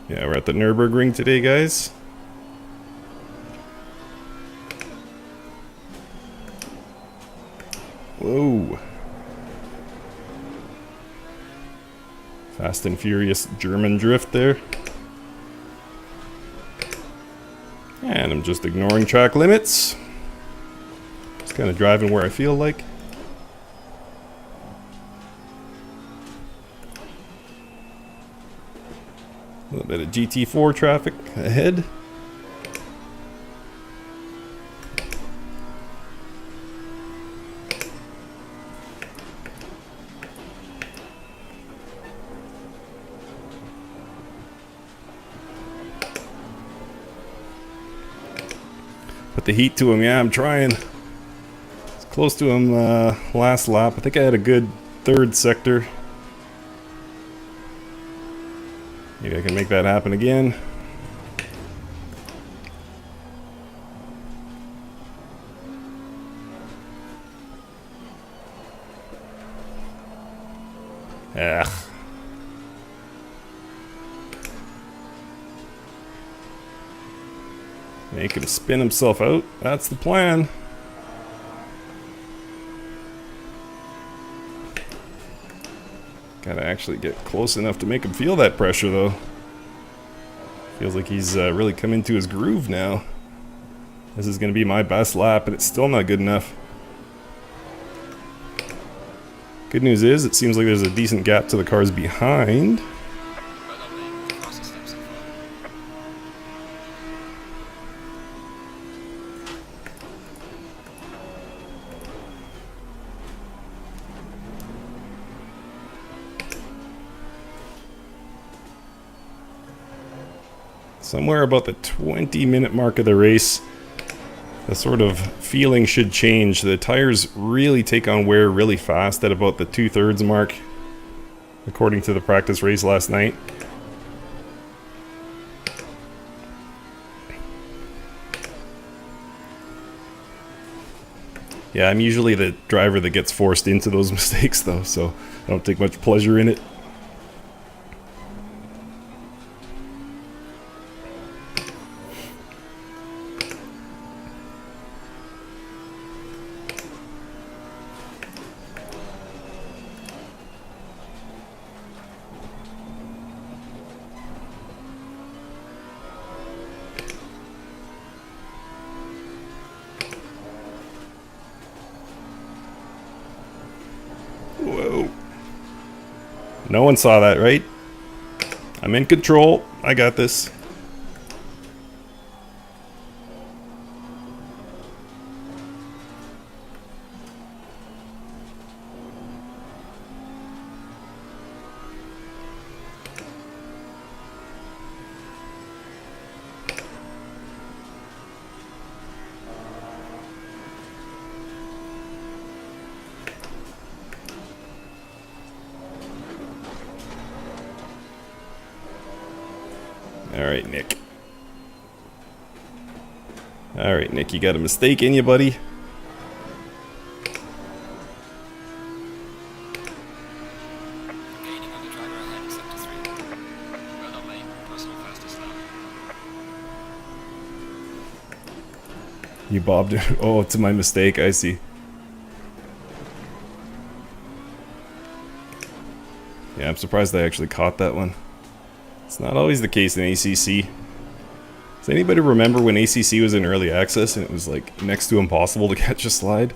Yeah, we're at the Nurburgring today, guys. Whoa. Fast and furious German drift there. And I'm just ignoring track limits. Just kind of driving where I feel like. A little bit of GT4 traffic ahead. Put the heat to him, yeah, I'm trying. It's close to him last lap. I think I had a good third sector. Maybe I can make that happen again. Ugh. Make him spin himself out. That's the plan. Gotta actually get close enough to make him feel that pressure, though. Feels like he's really come into his groove now. This is gonna be my best lap, and it's still not good enough. Good news is, it seems like there's a decent gap to the cars behind. Well done, mate. Fastest step so far. Somewhere about the 20-minute mark of the race, the sort of feeling should change. The tires really take on wear really fast at about the 2/3 mark, according to the practice race last night. Yeah, I'm usually the driver that gets forced into those mistakes, though, so I don't take much pleasure in it. Whoa. No one saw that, right? I'm in control. I got this. Alright, Nick. Alright, Nick, you got a mistake in you, buddy. Gaining on the driver ahead, sector 3. Well done, mate. Personal fastest lap. You bobbed it. Oh, it's my mistake, I see. Yeah, I'm surprised I actually caught that one. It's not always the case in ACC. Does anybody remember when ACC was in early access and it was like next to impossible to catch a slide?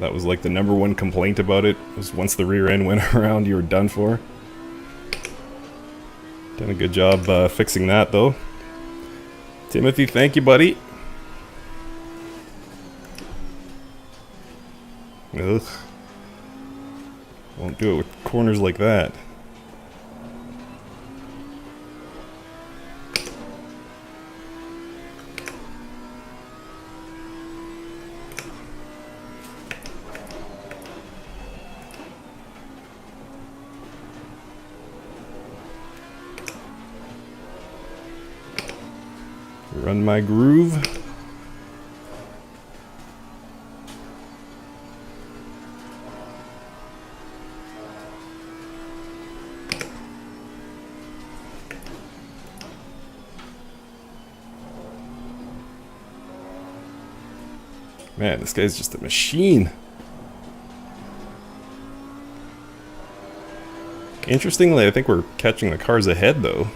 That was like the #1 complaint about it, was once the rear end went around, you were done for. Done a good job fixing that though. Timothy, thank you, buddy. Ugh. Won't do it with corners like that. Run my groove. Man, this guy's just a machine. Interestingly, I think we're catching the cars ahead though.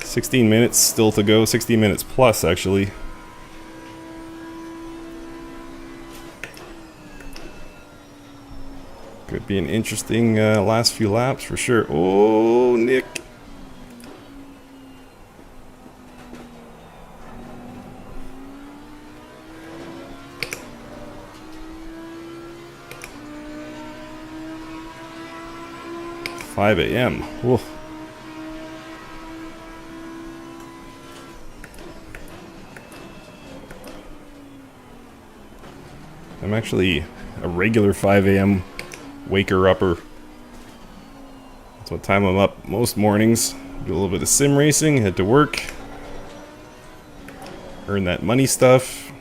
16 minutes still to go, 16 minutes plus actually. Could be an interesting last few laps for sure. Oh, Nick. $5 a.m. Whoa. I'm actually a regular 5 a.m. waker-upper. That's what time I'm up most mornings. Do a little bit of sim racing, head to work. Earn that money stuff.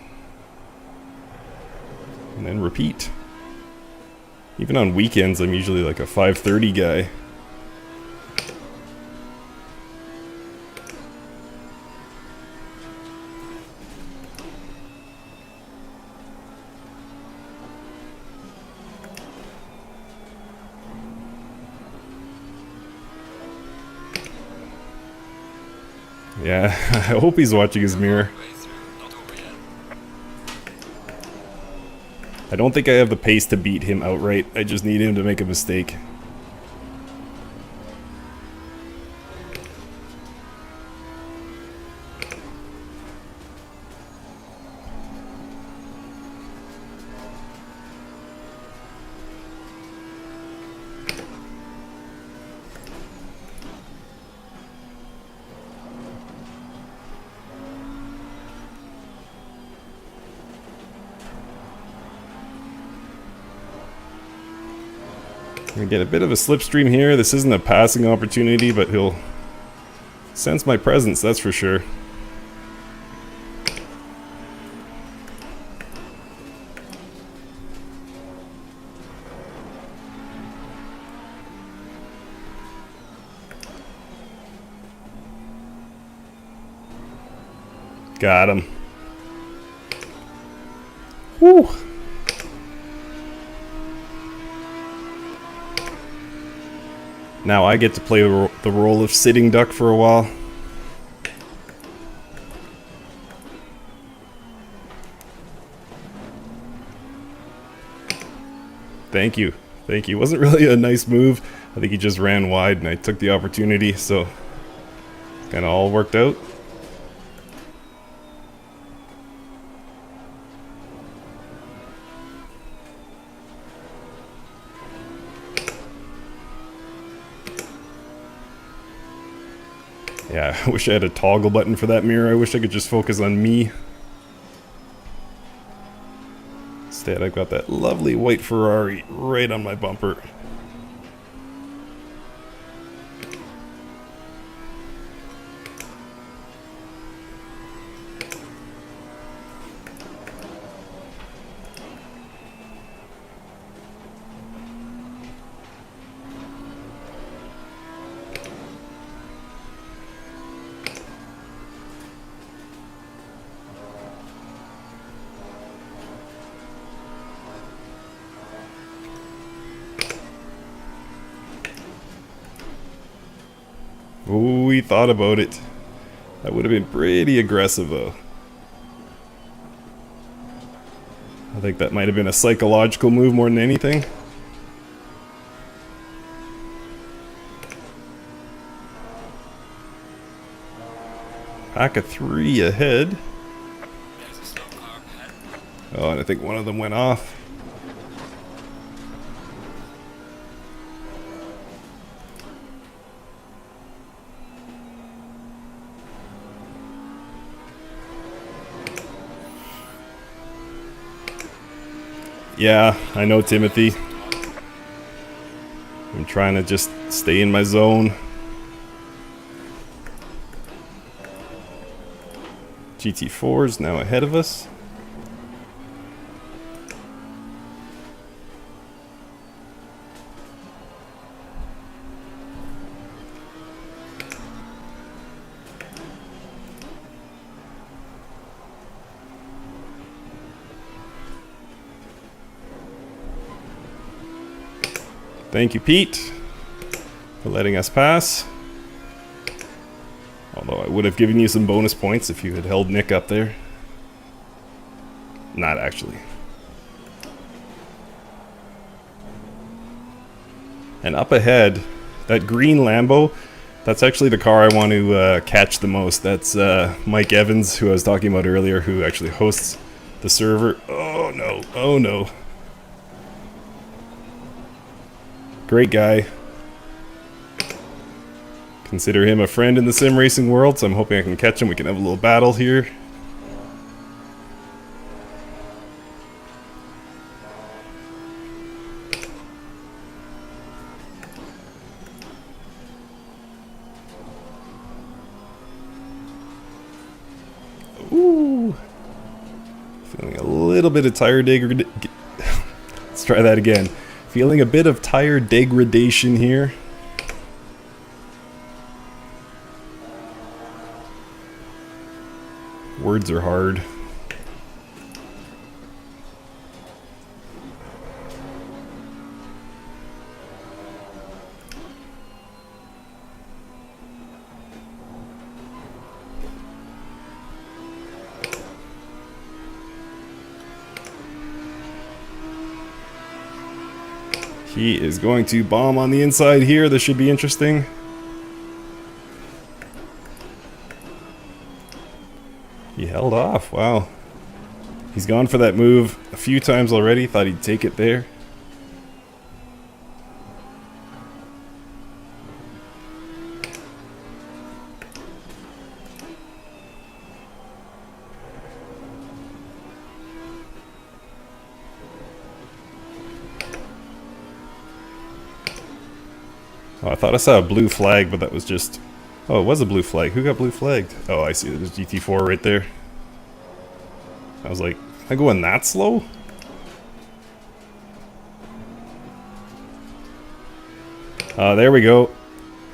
And then repeat. Even on weekends, I'm usually like a 5:30 guy. Yeah, I hope he's watching his mirror. I don't think I have the pace to beat him outright. I just need him to make a mistake. Gonna get a bit of a slipstream here. This isn't a passing opportunity, but he'll sense my presence, that's for sure. Got him. Woo! Now I get to play the role of sitting duck for a while. Thank you. Thank you. It wasn't really a nice move. I think he just ran wide and I took the opportunity, so kind of all worked out. Yeah, I wish I had a toggle button for that mirror. I wish I could just focus on me. Instead, I've got that lovely white Ferrari right on my bumper. Oh, he thought about it. That would have been pretty aggressive though. I think that might have been a psychological move more than anything. Pack of 3 ahead. There's a slow car ahead. Oh, and I think one of them went off. Yeah, I know, Timothy. I'm trying to just stay in my zone. GT4 is now ahead of us. Thank you, Pete, for letting us pass. Although I would have given you some bonus points if you had held Nick up there. Not actually. And up ahead, that green Lambo, that's actually the car I want to catch the most. That's Mike Evans, who I was talking about earlier, who actually hosts the server. Oh no, oh no. Great guy. Consider him a friend in the sim racing world, so I'm hoping I can catch him. We can have a little battle here. Ooh. Feeling a little bit of tire degradation. Let's try that again. Feeling a bit of tire degradation here. Words are hard. He is going to bomb on the inside here. This should be interesting. He held off. Wow. He's gone for that move a few times already. Thought he'd take it there. Oh, I thought I saw a blue flag, but that was just... Oh, it was a blue flag. Who got blue flagged? Oh, I see. There's GT4 right there. I was like, am I going that slow? There we go.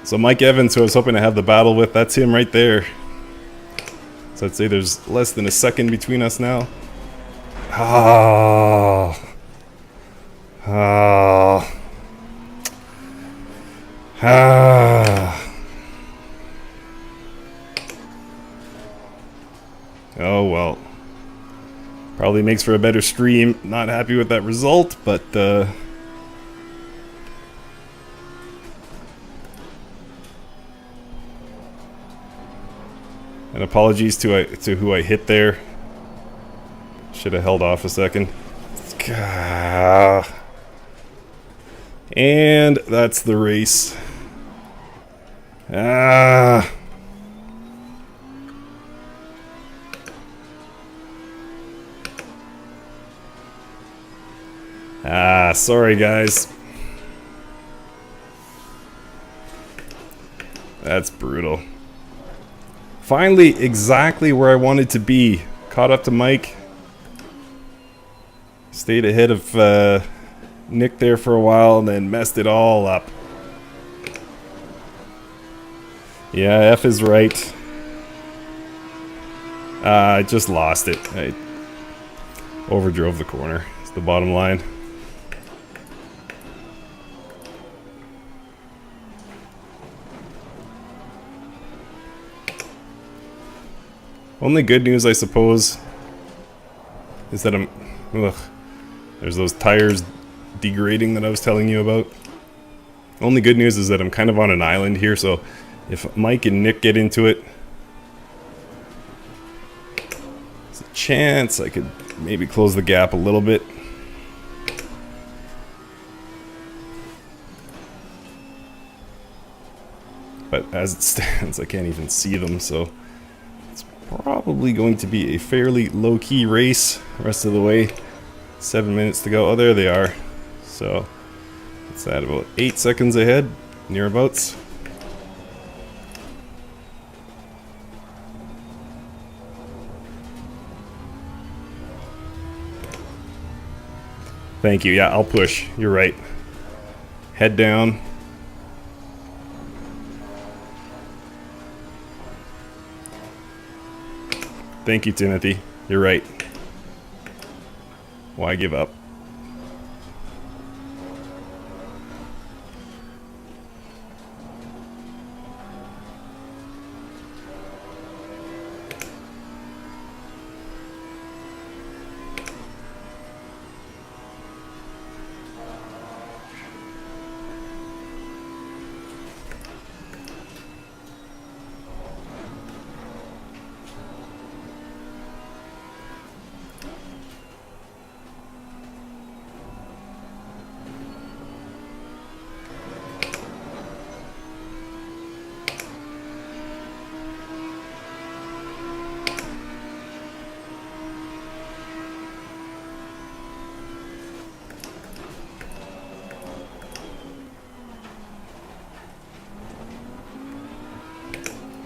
So Mike Evans, who I was hoping to have the battle with, that's him right there. So I'd say there's less than a second between us now. Oh. Oh. Ah. Oh well. Probably makes for a better stream. Not happy with that result, but and apologies to who I hit there. Should have held off a second. And that's the race. Ah. Sorry guys. That's brutal. Finally, exactly where I wanted to be. Caught up to Mike. Stayed ahead of Nick there for a while and then messed it all up. Yeah, F is right. I just lost it. I overdrove the corner. It's the bottom line. Only good news, I suppose, is that I'm... Ugh. There's those tires degrading that I was telling you about. Only good news is that I'm kind of on an island here, so if Mike and Nick get into it, there's a chance I could maybe close the gap a little bit. But as it stands, I can't even see them, so it's probably going to be a fairly low-key race the rest of the way. 7 minutes to go. Oh, there they are. So, it's at about 8 seconds ahead, nearabouts. Thank you. Yeah, I'll push. You're right. Head down. Thank you, Timothy. You're right. Why give up?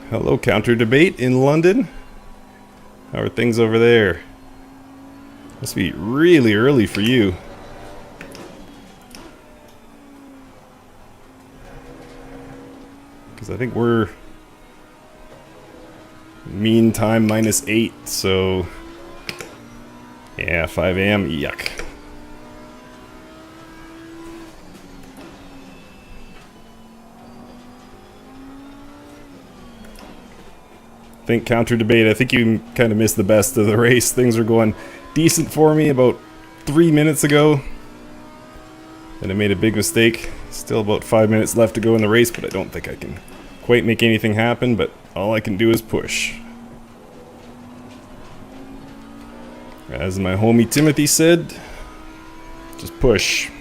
Hello, Counter Debate in London. How are things over there? Must be really early for you. Because I think we're mean time -8, so yeah, 5 a.m. Yuck. Think Counter Debate, I think you kind of missed the best of the race. Things are going decent for me about 3 minutes ago. And I made a big mistake. Still about 5 minutes left to go in the race, but I don't think I can quite make anything happen, but all I can do is push. As my homie Timothy said, just push.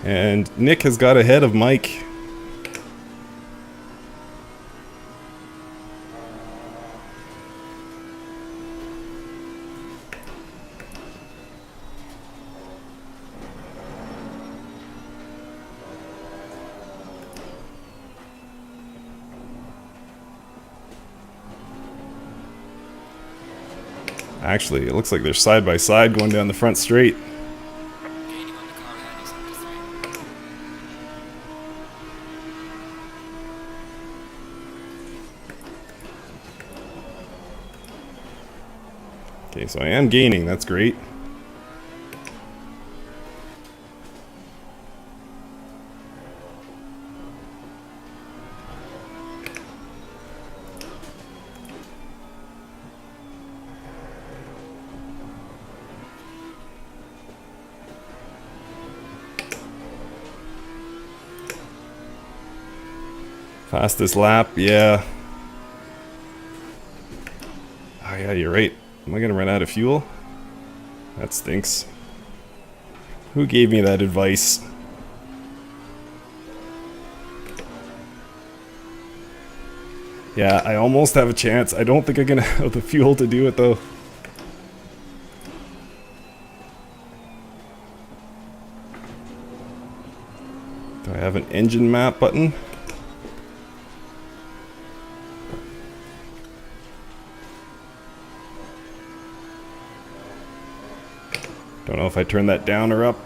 And Nick has got ahead of Mike. Actually, it looks like they're side by side going down the front straight. Gaining on the car ahead is up to 3. Okay, so I am gaining, that's great. Fastest lap, yeah. Oh yeah, you're right. Am I gonna run out of fuel? That stinks. Who gave me that advice? Yeah, I almost have a chance. I don't think I'm gonna have the fuel to do it though. Do I have an engine map button? Don't know if I turn that down or up.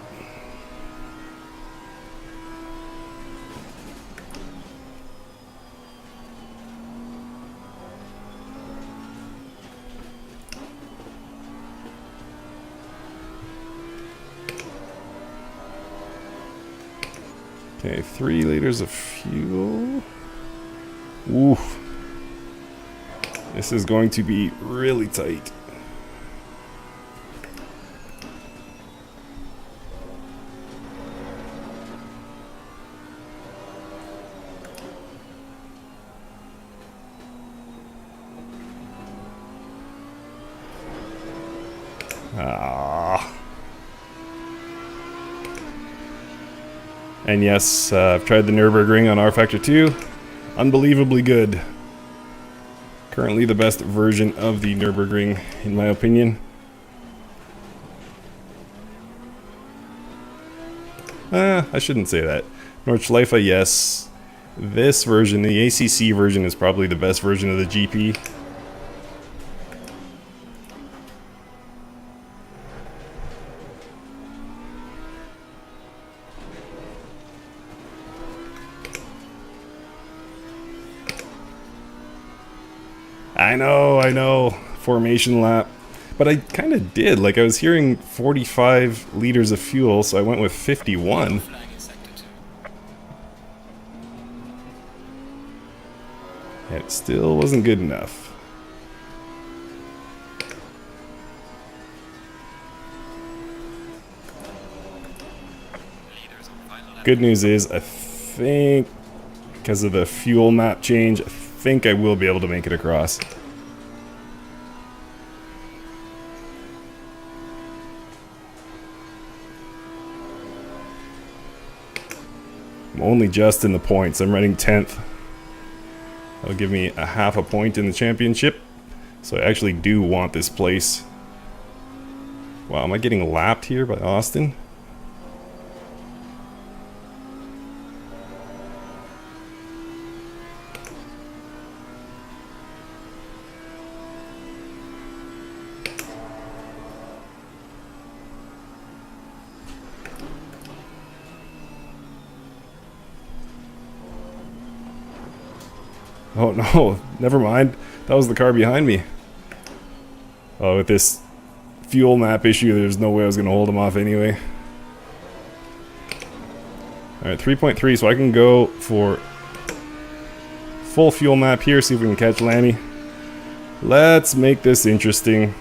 Okay, 3 liters of fuel. Oof. This is going to be really tight. Ah. And yes, I've tried the Nurburgring on R Factor 2. Unbelievably good. Currently the best version of the Nurburgring, in my opinion. I shouldn't say that. Nordschleife, yes. This version, the ACC version, is probably the best version of the GP. I know, formation lap. But I kind of did, like I was hearing 45 liters of fuel, so I went with 51. Flag in sector 2. It still wasn't good enough. Leaders on final lap. Good news is, I think, because of the fuel map change, I think I will be able to make it across. I'm only just in the points. I'm running 10th. That'll give me a half a point in the championship. So I actually do want this place. Wow, am I getting lapped here by Austin? Oh no, never mind. That was the car behind me. Oh, with this fuel map issue, there's no way I was going to hold him off anyway. Alright, 3.3, so I can go for full fuel map here, see if we can catch Lammy. Let's make this interesting.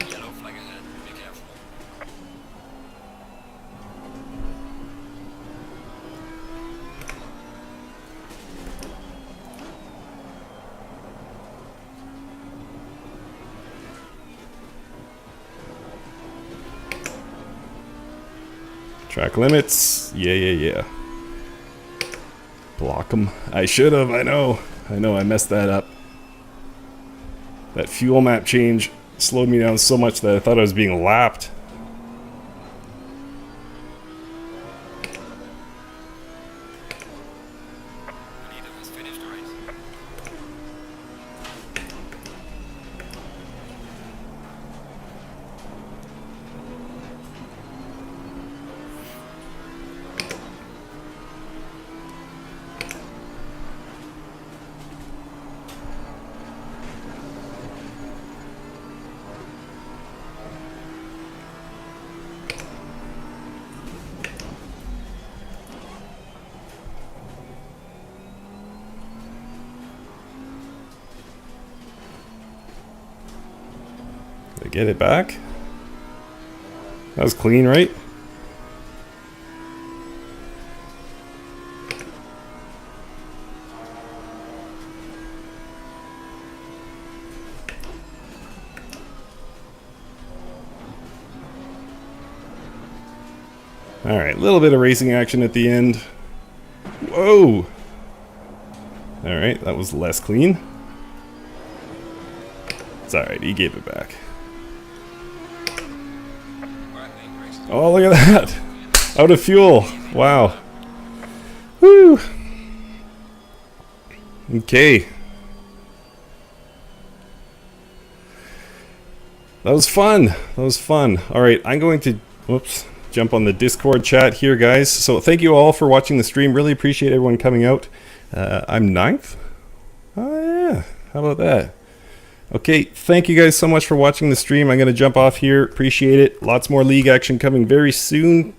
Yellow flag ahead. Be careful. Track limits. Yeah. Block them. I should have, I know, I messed that up. That fuel map change slowed me down so much that I thought I was being lapped. Leader has finished the race. Did I get it back? That was clean, right? Alright, a little bit of racing action at the end. Whoa! Alright, that was less clean. It's alright, he gave it back. Right wing race. Oh, look at that! Out of fuel! Wow. Woo! Okay. That was fun. That was fun. Alright, I'm going to... Whoops. Jump on the Discord chat here, guys. So thank you all for watching the stream. Really appreciate everyone coming out. I'm 9th. Oh yeah, how about that? Okay, thank you guys so much for watching the stream. I'm going to jump off here. Appreciate it. Lots more league action coming very soon.